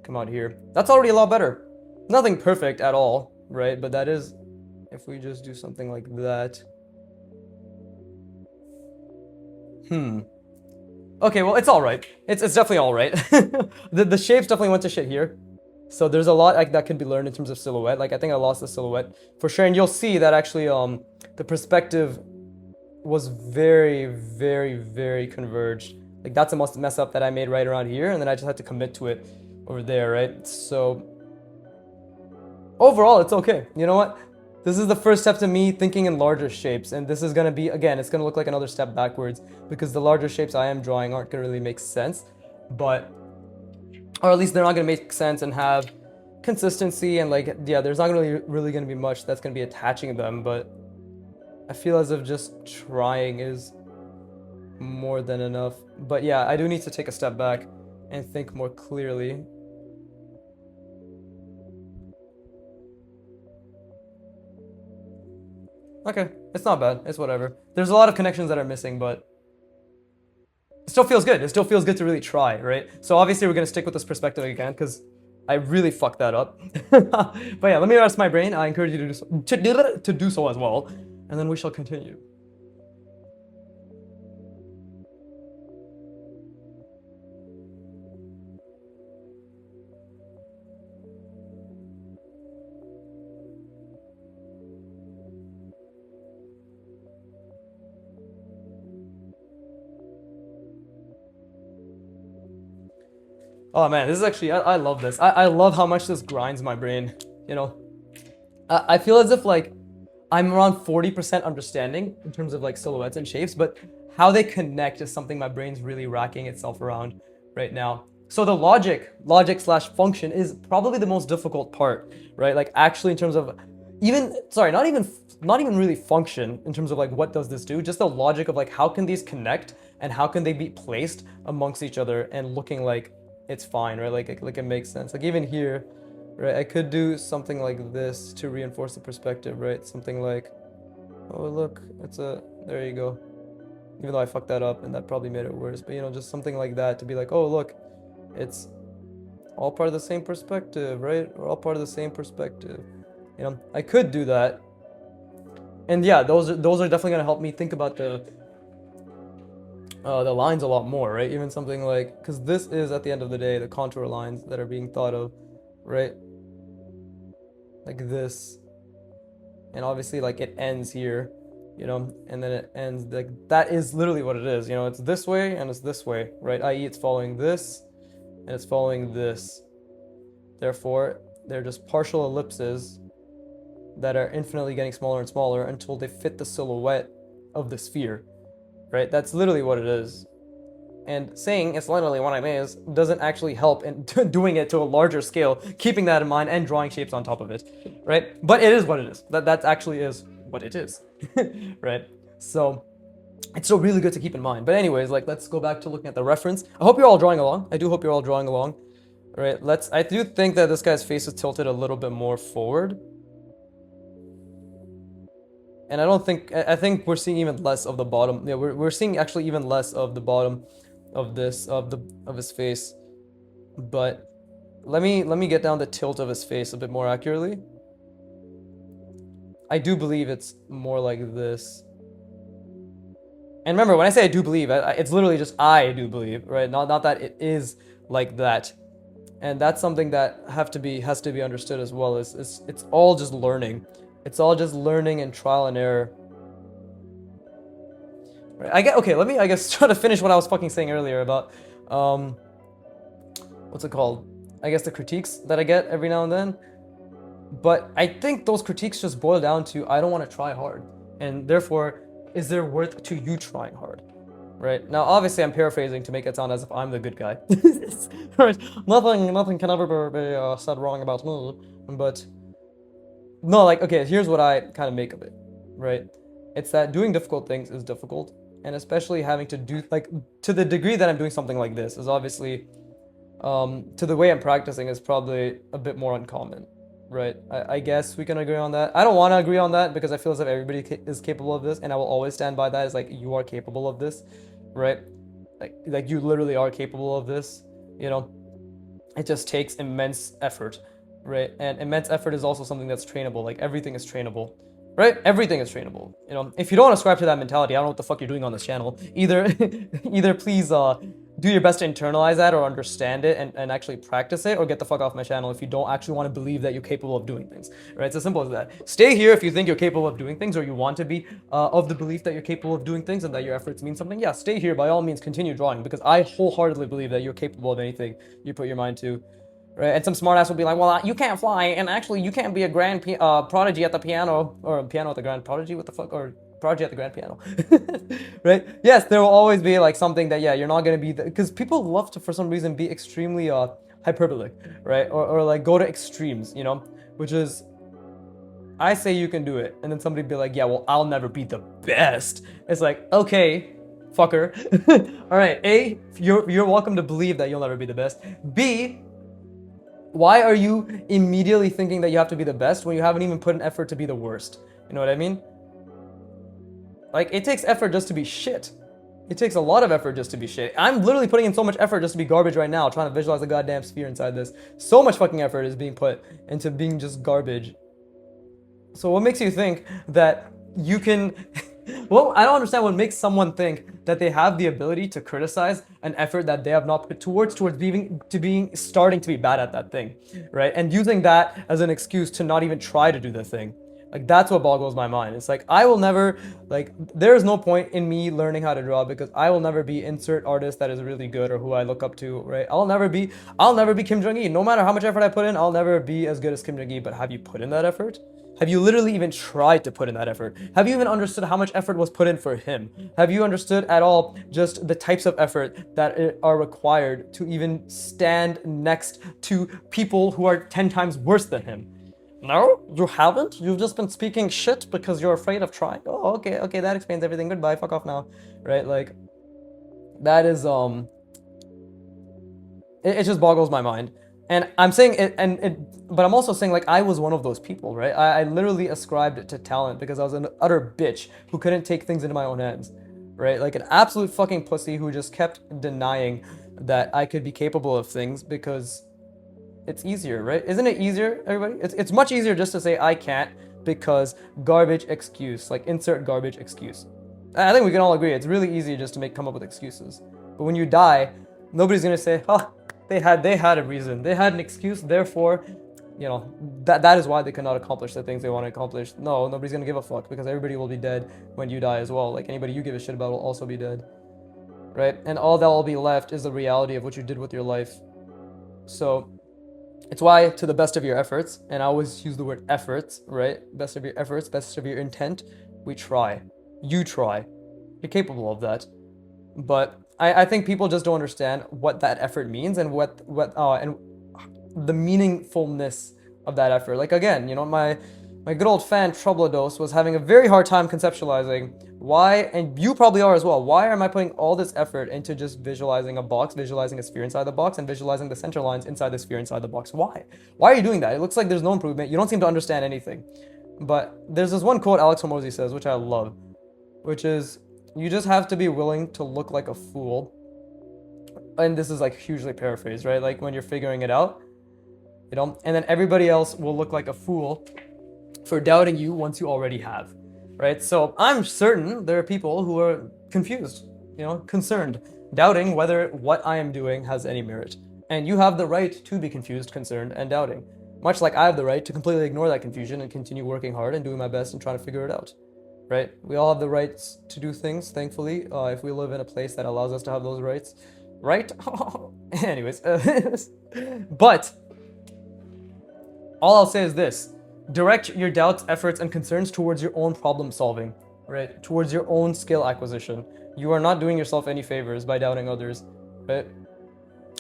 come out here. That's already a lot better. Nothing perfect at all, right? But that is, if we just do something like that. Okay, well, it's all right. It's definitely all right. The shapes definitely went to shit here. So there's a lot like that can be learned in terms of silhouette. Like I think I lost the silhouette for sure, and you'll see that actually the perspective was very, very, very converged. Like that's a mess up that I made right around here, and then I just had to commit to it over there, right? So overall, it's okay. You know what? This is the first step to me thinking in larger shapes, and this is gonna be, again, it's gonna look like another step backwards because the larger shapes I am drawing aren't gonna really make sense, but, or at least they're not gonna make sense and have consistency, and like, yeah, there's not really gonna be much that's gonna be attaching them, but I feel as if just trying is more than enough. But yeah, I do need to take a step back and think more clearly. Okay, it's not bad. It's whatever. There's a lot of connections that are missing, but it still feels good. It still feels good to really try, right? So obviously we're gonna stick with this perspective again because I really fucked that up. But yeah, let me rest my brain. I encourage you to do so as well, and then we shall continue. Oh man, this is actually, I love this. I love how much this grinds my brain, you know? I feel as if like I'm around 40% understanding in terms of like silhouettes and shapes, but how they connect is something my brain's really racking itself around right now. So the logic slash function is probably the most difficult part, right? Like actually in terms of not even really function in terms of like what does this do, just the logic of like how can these connect and how can they be placed amongst each other and looking like it's fine, right? Like it makes sense. Like even here, right? I could do something like this to reinforce the perspective, right? Something like, oh look, there you go. Even though I fucked that up and that probably made it worse, but just something like that to be like, oh look, it's all part of the same perspective, right? We're all part of the same perspective. I could do that. And yeah, those are definitely gonna help me think about the lines a lot more, right? Even something like, because this is at the end of the day the contour lines that are being thought of, right? Like this, and obviously like it ends here, and then it ends like that is literally what it is. It's this way and it's this way, right? I.e., it's following this and it's following this. Therefore, they're just partial ellipses that are infinitely getting smaller and smaller until they fit the silhouette of the sphere. Right? That's literally what it is. And saying it's literally what it is doesn't actually help in doing it to a larger scale, keeping that in mind and drawing shapes on top of it, right? But it is what it is. That actually is what it is, right? So it's still really good to keep in mind. But anyways, like let's go back to looking at the reference. I hope you're all drawing along. I do hope you're all drawing along, right? I do think that this guy's face is tilted a little bit more forward. And I think we're seeing even less of the bottom. Yeah, we're seeing actually even less of the bottom of his face. But let me get down the tilt of his face a bit more accurately. I do believe it's more like this. And remember, when I say I do believe, it's literally just I do believe, right? Not that it is like that. And that's something that has to be understood as well. It's all just learning. It's all just learning and trial and error. Right, let me, I guess, try to finish what I was fucking saying earlier about, what's it called? I guess the critiques that I get every now and then. But I think those critiques just boil down to, I don't want to try hard. And therefore, is there worth to you trying hard? Right? Now, obviously, I'm paraphrasing to make it sound as if I'm the good guy. Right? Nothing can ever be said wrong about me. But no, like, okay, here's what I kind of make of it, right? It's that doing difficult things is difficult, and especially having to do, like, to the degree that I'm doing something like this is obviously, to the way I'm practicing is probably a bit more uncommon, right? I guess we can agree on that. I don't want to agree on that because I feel as if everybody is capable of this, and I will always stand by that. It's like, you are capable of this, right? Like you literally are capable of this, you know? It just takes immense effort, right? And immense effort is also something that's trainable. Like everything is trainable, right? Everything is trainable. You know, if you don't ascribe to that mentality, I don't know what the fuck you're doing on this channel. Either, either please do your best to internalize that or understand it and actually practice it, or get the fuck off my channel if you don't actually want to believe that you're capable of doing things, right? It's as simple as that. Stay here if you think you're capable of doing things, or you want to be of the belief that you're capable of doing things and that your efforts mean something. Yeah, stay here. By all means, continue drawing, because I wholeheartedly believe that you're capable of anything you put your mind to. Right? And some smartass will be like, well, you can't fly, and actually you can't be a grand prodigy at the piano, or piano at the grand prodigy, what the fuck, or prodigy at the grand piano. Right? Yes, there will always be like something that, yeah, you're not going to be, because people love to, for some reason, be extremely hyperbolic, right? Or like go to extremes, you know, which is, I say you can do it, and then somebody be like, yeah, well, I'll never be the best. It's like, okay, fucker. All right, A, you're welcome to believe that you'll never be the best. B, why are you immediately thinking that you have to be the best when you haven't even put an effort to be the worst? You know what I mean? Like, it takes effort just to be shit. It takes a lot of effort just to be shit. I'm literally putting in so much effort just to be garbage right now, trying to visualize the goddamn sphere inside this. So much fucking effort is being put into being just garbage. So what makes you think that you can... Well, I don't understand what makes someone think that they have the ability to criticize an effort that they have not put towards being starting to be bad at that thing, right? And using that as an excuse to not even try to do the thing. Like, that's what boggles my mind. It's like, I will never, like, there's no point in me learning how to draw, because I will never be insert artist that is really good or who I look up to, right? I'll never be Kim Jong-il. No matter how much effort I put in, I'll never be as good as Kim Jong-il. But have you put in that effort? Have you literally even tried to put in that effort? Have you even understood how much effort was put in for him? Have you understood at all just the types of effort that are required to even stand next to people who are 10 times worse than him? No, you haven't? You've just been speaking shit because you're afraid of trying? Oh, okay, that explains everything. Goodbye, fuck off now. Right, like, that is, it just boggles my mind. And I'm saying it, but I'm also saying, like, I was one of those people, right? I literally ascribed it to talent because I was an utter bitch who couldn't take things into my own hands, right? Like an absolute fucking pussy who just kept denying that I could be capable of things because it's easier, right? Isn't it easier, everybody? It's much easier just to say I can't because garbage excuse, like insert garbage excuse. I think we can all agree it's really easy just to come up with excuses. But when you die, nobody's gonna say, oh, they had a reason, they had an excuse, therefore, you know, that is why they cannot accomplish the things they want to accomplish. No, nobody's gonna give a fuck because everybody will be dead when you die as well. Like, anybody you give a shit about will also be dead, right? And all that will be left is the reality of what you did with your life. So it's why, to the best of your efforts, and I always use the word efforts, right? Best of your efforts, best of your intent, we try. You try. You're capable of that. But I think people just don't understand what that effort means and and the meaningfulness of that effort. Like, again, you know, my good old fan Troubledos was having a very hard time conceptualizing why, and you probably are as well, why am I putting all this effort into just visualizing a box, visualizing a sphere inside the box, and visualizing the center lines inside the sphere inside the box? Why? Why are you doing that? It looks like there's no improvement. You don't seem to understand anything. But there's this one quote Alex Hormozy says, which I love, which is, you just have to be willing to look like a fool. And this is like hugely paraphrased, right? Like when you're figuring it out, you know, and then everybody else will look like a fool for doubting you once you already have, right? So I'm certain there are people who are confused, you know, concerned, doubting whether what I am doing has any merit. And you have the right to be confused, concerned, and doubting. Much like I have the right to completely ignore that confusion and continue working hard and doing my best and trying to figure it out. Right? We all have the rights to do things, thankfully, if we live in a place that allows us to have those rights. Right? Anyways. But all I'll say is this. Direct your doubts, efforts, and concerns towards your own problem solving. right? Towards your own skill acquisition. You are not doing yourself any favors by doubting others, right?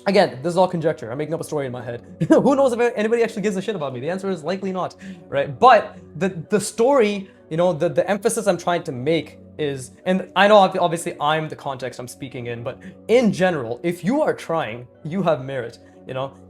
Again, this is all conjecture. I'm making up a story in my head. Who knows if anybody actually gives a shit about me? The answer is likely not, right? But the story, the emphasis I'm trying to make is, and I know obviously I'm the context I'm speaking in, but in general, if you are trying, you have merit,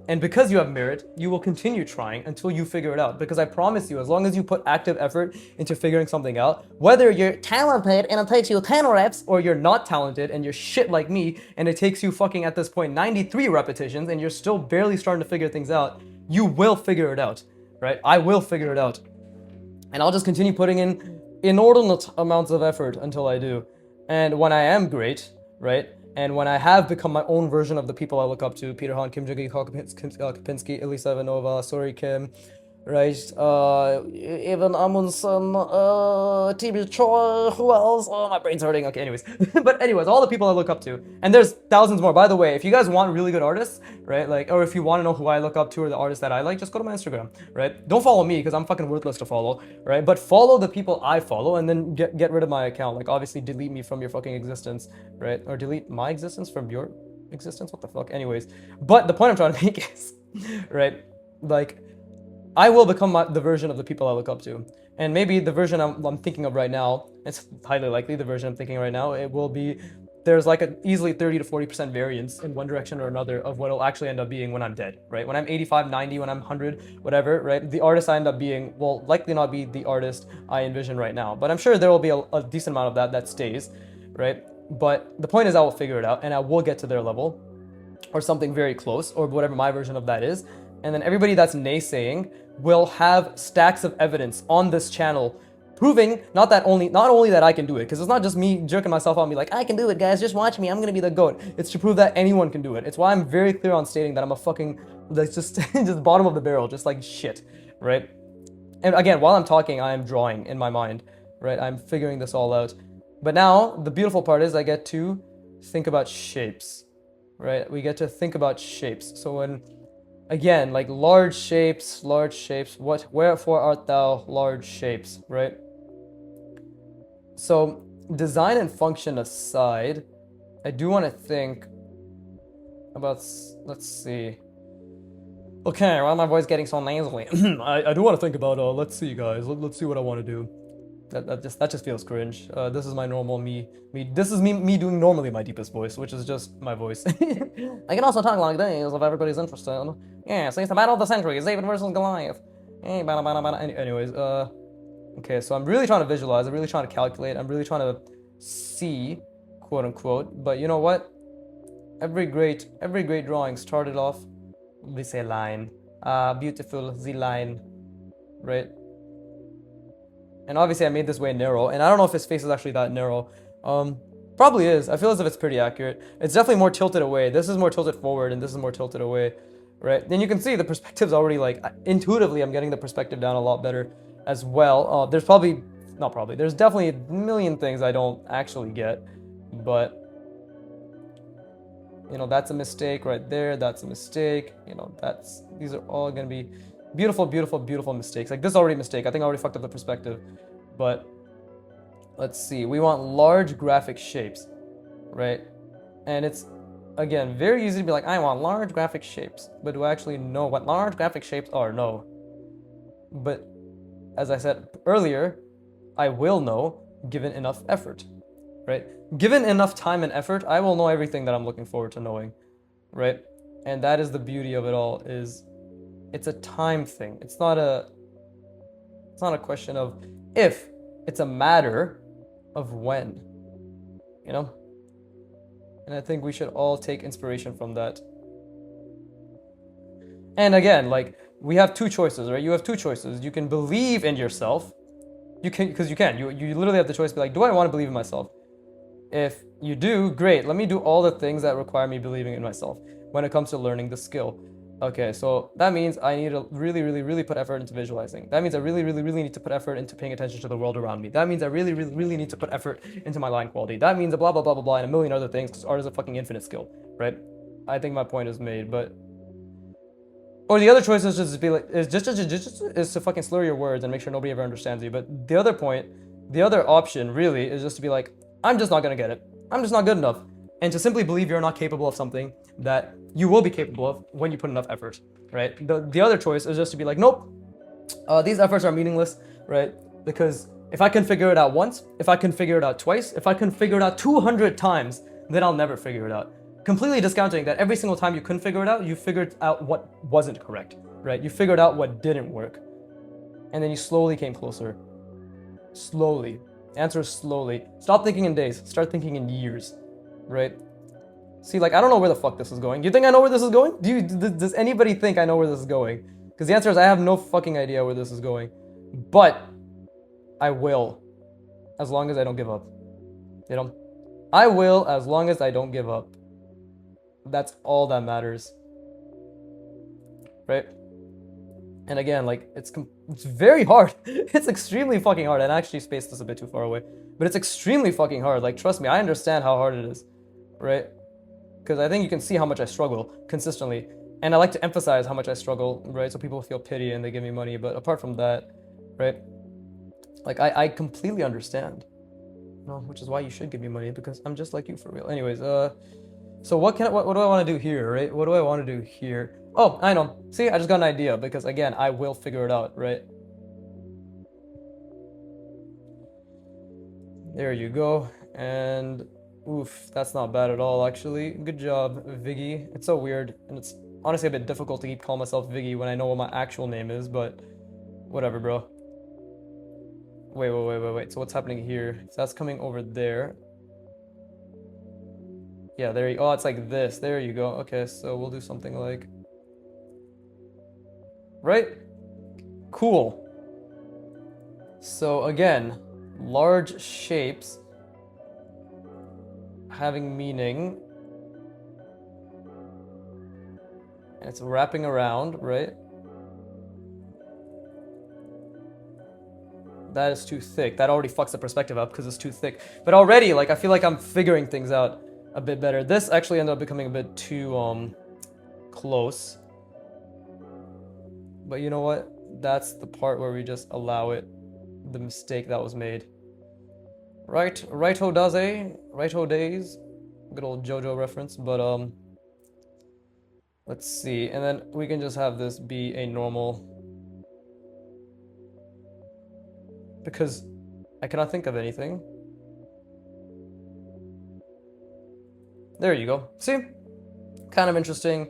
and because you have merit, you will continue trying until you figure it out. Because I promise you, as long as you put active effort into figuring something out, whether you're talented and it takes you 10 reps, or you're not talented and you're shit like me and it takes you fucking, at this point, 93 repetitions and you're still barely starting to figure things out, you will figure it out, right? I will figure it out. And I'll just continue putting in inordinate amounts of effort until I do. And when I am great, right? And when I have become my own version of the people I look up to, Peter Han, Kim Jong-il, Kapinski, Elisa Ivanova, Sori Kim, right? Evan Amundsen, TB Choi, who else? Oh, my brain's hurting. Okay, anyways. But anyways, all the people I look up to. And there's thousands more. By the way, if you guys want really good artists, right? Or if you want to know who I look up to or the artists that I like, just go to my Instagram, right? Don't follow me because I'm fucking worthless to follow, right? But follow the people I follow and then get rid of my account. Like, obviously, delete me from your fucking existence, right? Or delete my existence from your existence? What the fuck? Anyways. But the point I'm trying to make is, right? Like, I will become the version of the people I look up to. And maybe the version I'm thinking of right now, it's highly likely the version I'm thinking right now, it will be, there's like an easily 30 to 40% variance in one direction or another of what it'll actually end up being when I'm dead, right? When I'm 85, 90, when I'm 100, whatever, right? The artist I end up being will likely not be the artist I envision right now. But I'm sure there will be a decent amount of that stays, right? But the point is I will figure it out and I will get to their level or something very close or whatever my version of that is. And then everybody that's naysaying will have stacks of evidence on this channel proving not only that I can do it, because it's not just me jerking myself out and be like, I can do it, guys, just watch me, I'm gonna be the GOAT. It's to prove that anyone can do it. It's why I'm very clear on stating that I'm a fucking, like, just bottom of the barrel, just like shit, right? And again, while I'm talking, I am drawing in my mind, right? I'm figuring this all out. But now, the beautiful part is I get to think about shapes, right? We get to think about shapes. So when, again, like large shapes, wherefore art thou large shapes, right? So design and function aside, I do want to think about, let's see. Okay, why my voice getting so nasally? I do want to think about, let's see guys, let's see what I want to do. That just feels cringe. This is my normal me. This is me doing normally my deepest voice, which is just my voice. I can also talk like this if everybody's interested. Yeah, so it's the battle of the century, David versus Goliath. Hey, anyways, okay, so I'm really trying to visualize, I'm really trying to calculate, I'm really trying to see, quote unquote, but you know what? Every great drawing started off with a line. Beautiful, the line, right? And obviously I made this way narrow, and I don't know if his face is actually that narrow. Probably is. I feel as if it's pretty accurate. It's definitely more tilted away. This is more tilted forward, and this is more tilted away, right? Then you can see the perspective's already, like, intuitively I'm getting the perspective down a lot better as well. There's there's definitely a million things I don't actually get, but, that's a mistake right there, that's a mistake, these are all gonna be beautiful, beautiful, beautiful mistakes. Like, this is already a mistake. I think I already fucked up the perspective. But let's see. We want large graphic shapes, right? And it's, again, very easy to be like, I want large graphic shapes. But do I actually know what large graphic shapes are? No. But as I said earlier, I will know given enough effort, right? Given enough time and effort, I will know everything that I'm looking forward to knowing, right? And that is the beauty of it all, is it's a time thing. It's not a question of if, it's a matter of when, And I think we should all take inspiration from that. And again, like, we have two choices, right? You have two choices. You can believe in yourself. You literally have the choice to be like, do I want to believe in myself? If you do, great. Let me do all the things that require me believing in myself when it comes to learning the skill. Okay, so that means I need to really, really, really put effort into visualizing. That means I really, really, really need to put effort into paying attention to the world around me. That means I really, really, really need to put effort into my line quality. That means a blah, blah, blah, blah, blah, and a million other things, because art is a fucking infinite skill, right? I think my point is made, but... Or the other choice is just to be like, is to fucking slur your words and make sure nobody ever understands you. But the other point, The other option really is just to be like, I'm just not gonna get it. I'm just not good enough. And to simply believe you're not capable of something that you will be capable of when you put enough effort, right? The other choice is just to be like, nope, these efforts are meaningless, right? Because if I can figure it out once, if I can figure it out twice, if I can figure it out 200 times, then I'll never figure it out. Completely discounting that every single time you couldn't figure it out, you figured out what wasn't correct, right? You figured out what didn't work. And then you slowly came closer. Slowly. Answer is slowly. Stop thinking in days. Start thinking in years, right? See, like, I don't know where the fuck this is going. You think I know where this is going? Does anybody think I know where this is going? Because the answer is I have no fucking idea where this is going. But I will, as long as I don't give up. You know? I will, as long as I don't give up. That's all that matters. Right? And again, like, it's very hard. It's extremely fucking hard. And I actually spaced this a bit too far away. But it's extremely fucking hard. Like, trust me, I understand how hard it is. Right? Because I think you can see how much I struggle consistently. And I like to emphasize how much I struggle, right? So people feel pity and they give me money. But apart from that, right? Like, I completely understand. No, which is why you should give me money, because I'm just like you for real. Anyways, so what do I want to do here, right? What do I want to do here? Oh, I know. See, I just got an idea, because again, I will figure it out, right? There you go. And oof, that's not bad at all, actually. Good job, Viggy. It's so weird, and it's honestly a bit difficult to keep calling myself Viggy when I know what my actual name is, but whatever, bro. Wait. So what's happening here? So that's coming over there. Yeah, there you go. Oh, it's like this. There you go. Okay, so we'll do something like... Right? Cool. So again, large shapes having meaning. And it's wrapping around, right? That is too thick. That already fucks the perspective up because it's too thick. But already, like, I feel like I'm figuring things out a bit better. This actually ended up becoming a bit too close. But you know what? That's the part where we just allow it, the mistake that was made. Right, righto daze, righto days. Good old JoJo reference, but let's see. And then we can just have this be a normal, because I cannot think of anything. There you go. See? Kind of interesting.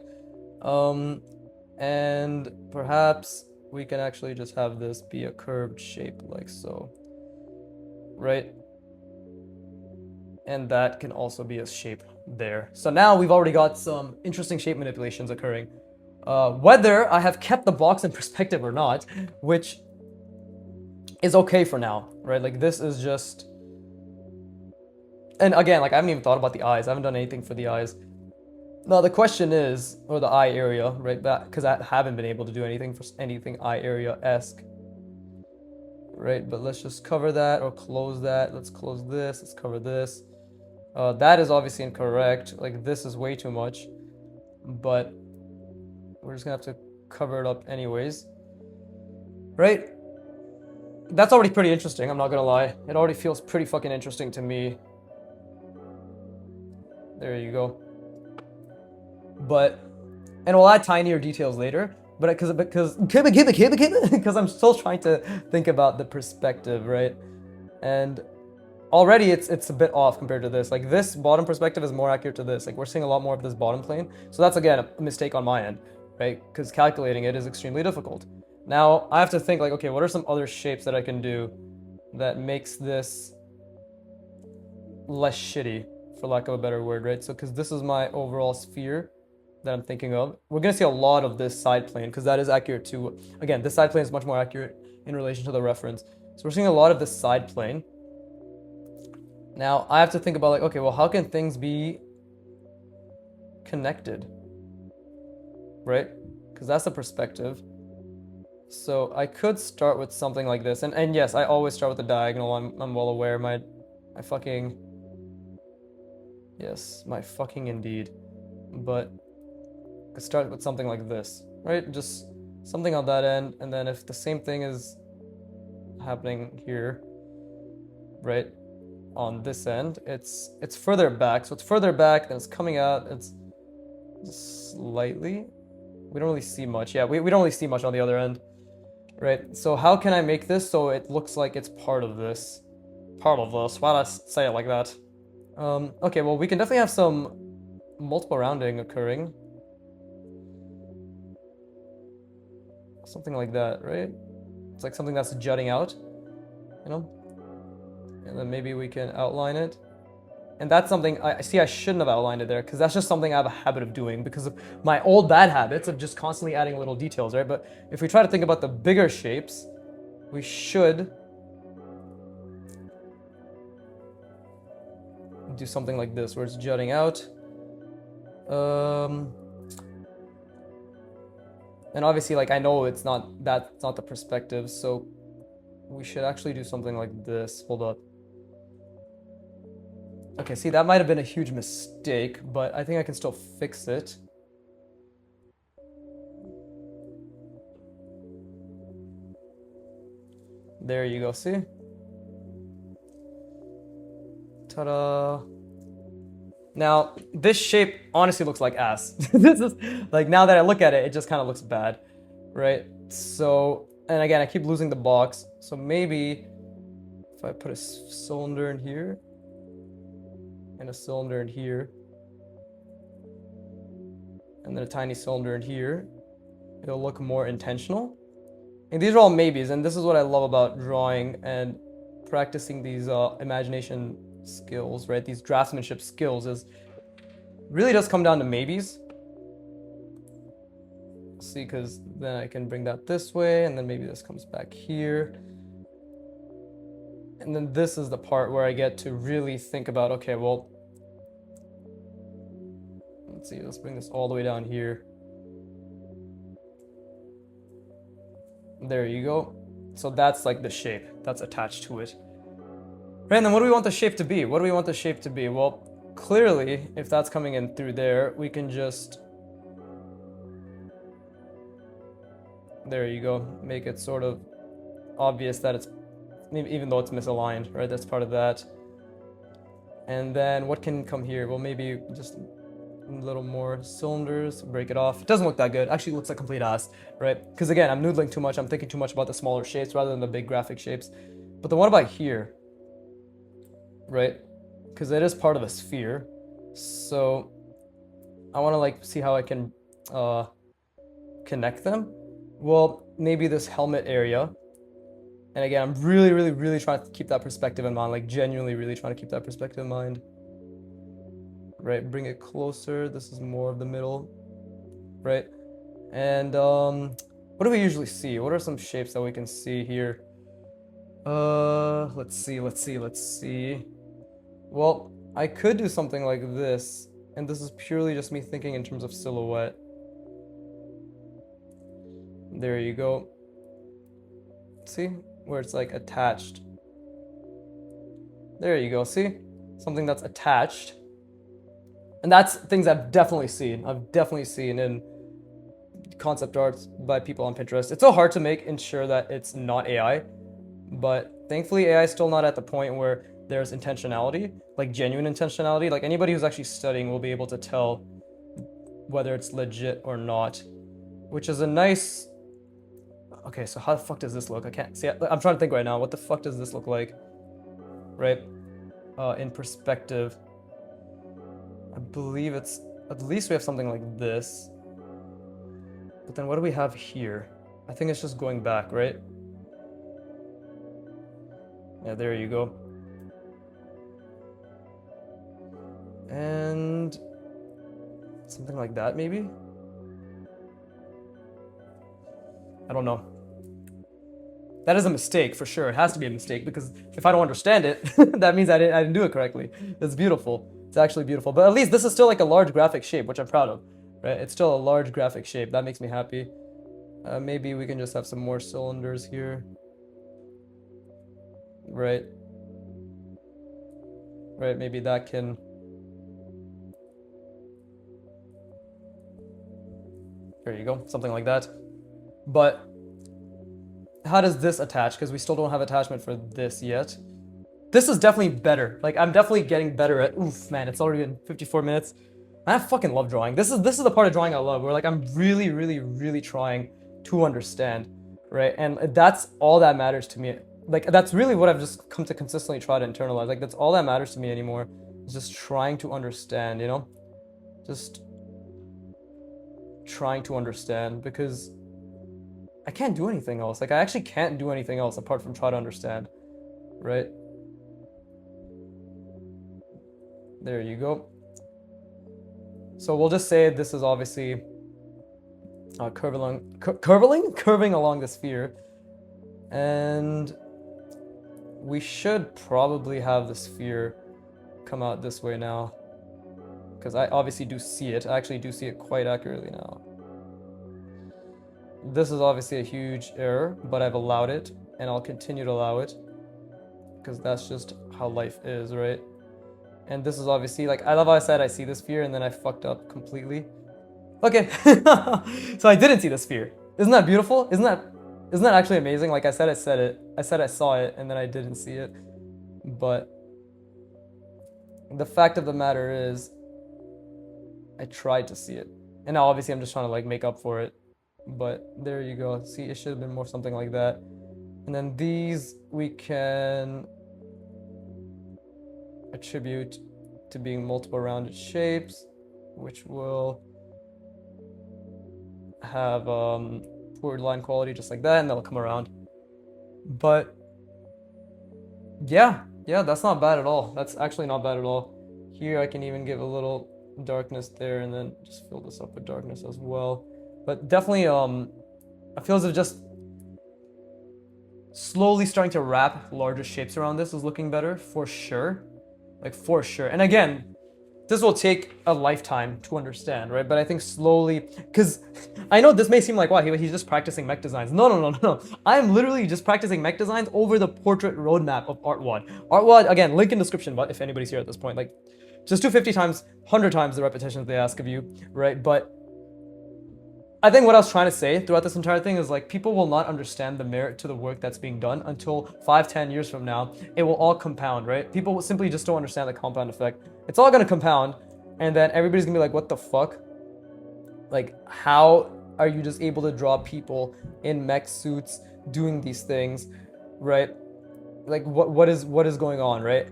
And perhaps we can actually just have this be a curved shape like so. Right? And that can also be a shape there. So now we've already got some interesting shape manipulations occurring. Whether I have kept the box in perspective or not, which is okay for now, right? Like, this is just... And again, like, I haven't even thought about the eyes. I haven't done anything for the eyes. Now, the question is, or the eye area, right? Because I haven't been able to do anything for anything eye area-esque. Right, but let's just cover that or close that. Let's close this. Let's cover this. That is obviously incorrect. Like, this is way too much. But we're just gonna have to cover it up anyways. Right? That's already pretty interesting, I'm not gonna lie. It already feels pretty fucking interesting to me. There you go. But, and we'll add tinier details later. But because I'm still trying to think about the perspective, right? And already it's a bit off compared to this. Like, this bottom perspective is more accurate to this. Like, we're seeing a lot more of this bottom plane. So that's, again, a mistake on my end, right? Because calculating it is extremely difficult. Now, I have to think, like, okay, what are some other shapes that I can do that makes this less shitty, for lack of a better word, right? So, because this is my overall sphere that I'm thinking of. We're going to see a lot of this side plane, because that is accurate to... Again, this side plane is much more accurate in relation to the reference. So we're seeing a lot of this side plane. Now, I have to think about, like, okay, well, how can things be connected? Right? Because that's the perspective. So I could start with something like this. And yes, I always start with the diagonal. I'm well aware. My fucking... Yes, my fucking indeed. But I could start with something like this, right? Just something on that end. And then if the same thing is happening here, right? On this end, it's further back, so it's further back, then it's coming out, it's slightly. We don't really see much. Yeah, we don't really see much on the other end, right? So how can I make this so it looks like it's part of this? Part of this. Why did I say it like that? Okay, well, we can definitely have some multiple rounding occurring. Something like that, right? It's like something that's jutting out, you know? And then maybe we can outline it. And that's something I see I shouldn't have outlined it there, because that's just something I have a habit of doing because of my old bad habits of just constantly adding little details, right? But if we try to think about the bigger shapes, we should do something like this where it's jutting out. And obviously, like, I know it's not that's not the perspective, so we should actually do something like this. Hold up. Okay, see, that might have been a huge mistake, but I think I can still fix it. There you go, see? Ta-da! Now, this shape honestly looks like ass. This is, like, now that I look at it, it just kind of looks bad, right? So, and again, I keep losing the box, so maybe if I put a cylinder in here, and a cylinder in here, and then a tiny cylinder in here, it'll look more intentional. And these are all maybes, and this is what I love about drawing and practicing these imagination skills, right? These draftsmanship skills is really does come down to maybes. See, because then I can bring that this way, and then maybe this comes back here. And then this is the part where I get to really think about, okay, well, let's see, let's bring this all the way down here. There you go. So that's like the shape that's attached to it. Right, and then what do we want the shape to be? What do we want the shape to be? Well, clearly, if that's coming in through there, we can just... There you go. Make it sort of obvious that it's... Even though it's misaligned, right? That's part of that. And then what can come here? Well, maybe just a little more cylinders, break it off. It doesn't look that good. Actually, it looks like complete ass, right? Because again, I'm noodling too much. I'm thinking too much about the smaller shapes rather than the big graphic shapes. But then what about here? Right? Because it is part of a sphere. So I want to like see how I can connect them. Well, maybe this helmet area. And again, I'm really trying to keep that perspective in mind, like genuinely really trying to keep that perspective in mind. Right, bring it closer. This is more of the middle, right? And what do we usually see? What are some shapes that we can see here? Let's see. Well, I could do something like this, and this is purely just me thinking in terms of silhouette. There you go. See? Where it's like attached. There you go, see? Something that's attached. And that's things I've definitely seen. I've definitely seen in concept arts by people on Pinterest. It's so hard to make ensure that it's not AI, but thankfully AI is still not at the point where there's intentionality, like genuine intentionality. Like anybody who's actually studying will be able to tell whether it's legit or not, which is a nice... Okay, so how the fuck does this look? I can't see. I'm trying to think right now. What the fuck does this look like? Right? In perspective. I believe it's... At least we have something like this. But then what do we have here? I think it's just going back, right? Yeah, there you go. And... something like that, maybe? I don't know. That is a mistake, for sure. It has to be a mistake, because if I don't understand it, that means I didn't do it correctly. It's beautiful. It's actually beautiful. But at least this is still like a large graphic shape, which I'm proud of. Right? It's still a large graphic shape. That makes me happy. Maybe we can just have some more cylinders here. Right? Right, maybe that can... There you go. Something like that. But... how does this attach? Because we still don't have attachment for this yet. this is definitely better. Like, I'm definitely getting better at, oof, man, it's already been 54 minutes. I fucking love drawing. This is the part of drawing I love, where like I'm really, really, really trying to understand, right? And that's all that matters to me. Like, that's really what I've just come to consistently try to internalize. Like, that's all that matters to me anymore, is just trying to understand, you know? Just trying to understand, because I can't do anything else. Like, I actually can't do anything else apart from try to understand, right? There you go. So we'll just say this is obviously curving along the sphere, and we should probably have the sphere come out this way now, because I obviously do see it. I actually do see it quite accurately now. This is obviously a huge error, but I've allowed it, and I'll continue to allow it, because that's just how life is, right? And this is obviously, like, I love how I said I see the sphere and then I fucked up completely. Okay, so I didn't see the sphere. Isn't that beautiful? Isn't that actually amazing? Like, I said I saw it, and then I didn't see it. But the fact of the matter is, I tried to see it. And now obviously I'm just trying to like make up for it. But there you go. See, it should have been more something like that. And then these we can attribute to being multiple rounded shapes, which will have poor line quality just like that, and that'll come around. But yeah, that's not bad at all. That's actually not bad at all. Here I can even give a little darkness there, and then just fill this up with darkness as well. But definitely I feel as if just slowly starting to wrap larger shapes around this is looking better, for sure. Like, for sure. And again, this will take a lifetime to understand, right? But I think slowly, because I know this may seem like, wow, he's just practicing mech designs. No. I am literally just practicing mech designs over the portrait roadmap of artwod. Artwod, again, link in description, but if anybody's here at this point, like, just do 50 times, 100 times the repetitions they ask of you, right? But I think what I was trying to say throughout this entire thing is, like, people will not understand the merit to the work that's being done until 5-10 years from now. It will all compound, right? People will simply just don't understand the compound effect. It's all gonna compound, and then everybody's gonna be like, what the fuck? Like, how are you just able to draw people in mech suits doing these things, right? Like, what is going on, right?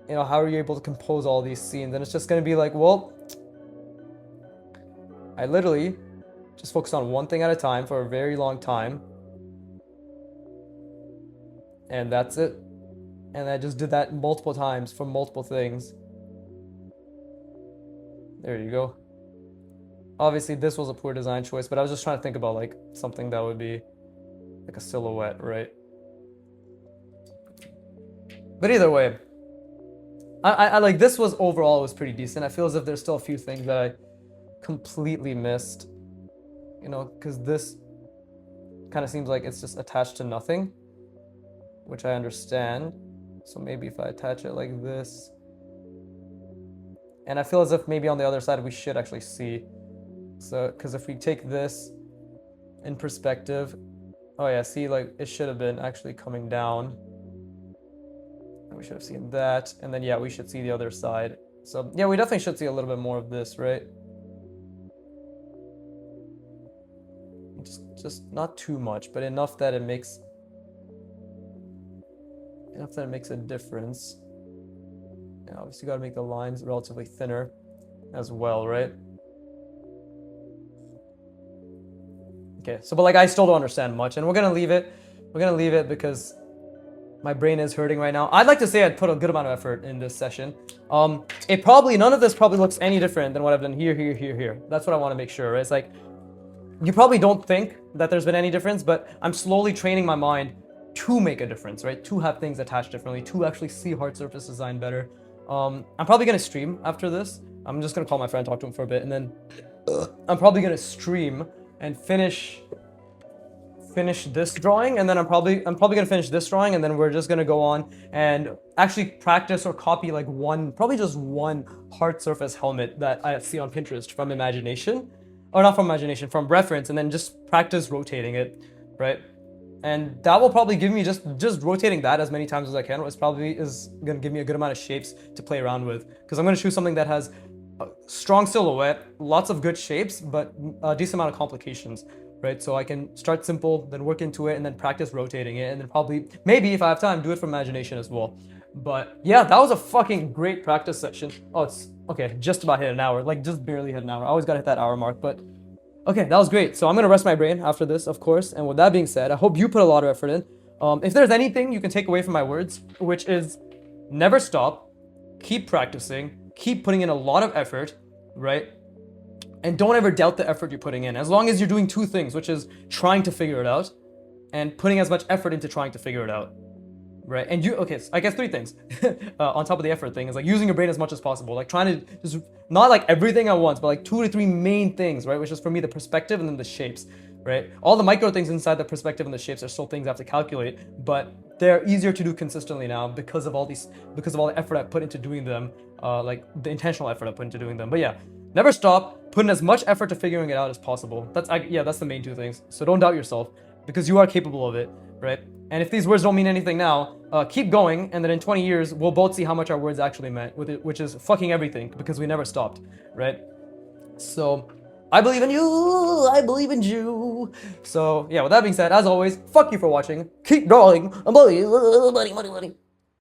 You know, how are you able to compose all these scenes? And it's just gonna be like, well, I literally just focused on one thing at a time for a very long time. And that's it. And I just did that multiple times for multiple things. There you go. Obviously, this was a poor design choice, but I was just trying to think about, like, something that would be like a silhouette, right? But either way, I like, this was overall, it was pretty decent. I feel as if there's still a few things that I completely missed, you know, because this kind of seems like it's just attached to nothing, which I understand. So maybe if I attach it like this, and I feel as if maybe on the other side we should actually see. So, because if we take this in perspective, oh yeah, see, like, it should have been actually coming down. We should have seen that, and then yeah, we should see the other side. So yeah, we definitely should see a little bit more of this, right? Just not too much, but enough that it makes a difference. And obviously, you gotta make the lines relatively thinner as well, right? Okay, so but like, I still don't understand much, and we're gonna leave it. We're gonna leave it because my brain is hurting right now. I'd like to say I'd put a good amount of effort in this session. None of this probably looks any different than what I've done here. That's what I want to make sure, right? It's like, you probably don't think that there's been any difference, but I'm slowly training my mind to make a difference, right? To have things attached differently, to actually see hard surface design better. I'm probably gonna stream after this. I'm just gonna call my friend, talk to him for a bit, and then I'm probably gonna stream and finish this drawing, and then I'm probably gonna finish this drawing, and then we're just gonna go on and actually practice or copy like probably just one hard surface helmet that I see on Pinterest from imagination, or not from imagination, from reference, and then just practice rotating it, right? And that will probably give me just rotating that as many times as I can. Is gonna give me a good amount of shapes to play around with, because I'm gonna choose something that has a strong silhouette, lots of good shapes, but a decent amount of complications, right? So I can start simple, then work into it, and then practice rotating it, and then probably, maybe if I have time, do it from imagination as well. But yeah, that was a fucking great practice session. Oh, it's okay, just about hit an hour, like just barely hit an hour. I always gotta hit that hour mark, but okay, that was great. So I'm gonna rest my brain after this, of course. And with that being said, I hope you put a lot of effort in. If there's anything you can take away from my words, which is never stop, keep practicing, keep putting in a lot of effort, right? And don't ever doubt the effort you're putting in. As long as you're doing two things, which is trying to figure it out and putting as much effort into trying to figure it out. Right, and okay, so I guess three things on top of the effort thing is like using your brain as much as possible, like trying to just not like everything at once, but like 2 to 3 main things, right? Which is for me the perspective and then the shapes, right? All the micro things inside the perspective and the shapes are still things I have to calculate, but they're easier to do consistently now because of all the effort I put into doing them, like the intentional effort I put into doing them. But yeah, never stop, put in as much effort to figuring it out as possible. That's the main two things. So don't doubt yourself because you are capable of it, right? And if these words don't mean anything now, keep going, and then in 20 years, we'll both see how much our words actually meant, with it, which is fucking everything, because we never stopped, right? So, I believe in you, I believe in you. So, yeah, with that being said, as always, fuck you for watching, keep drawing, buddy.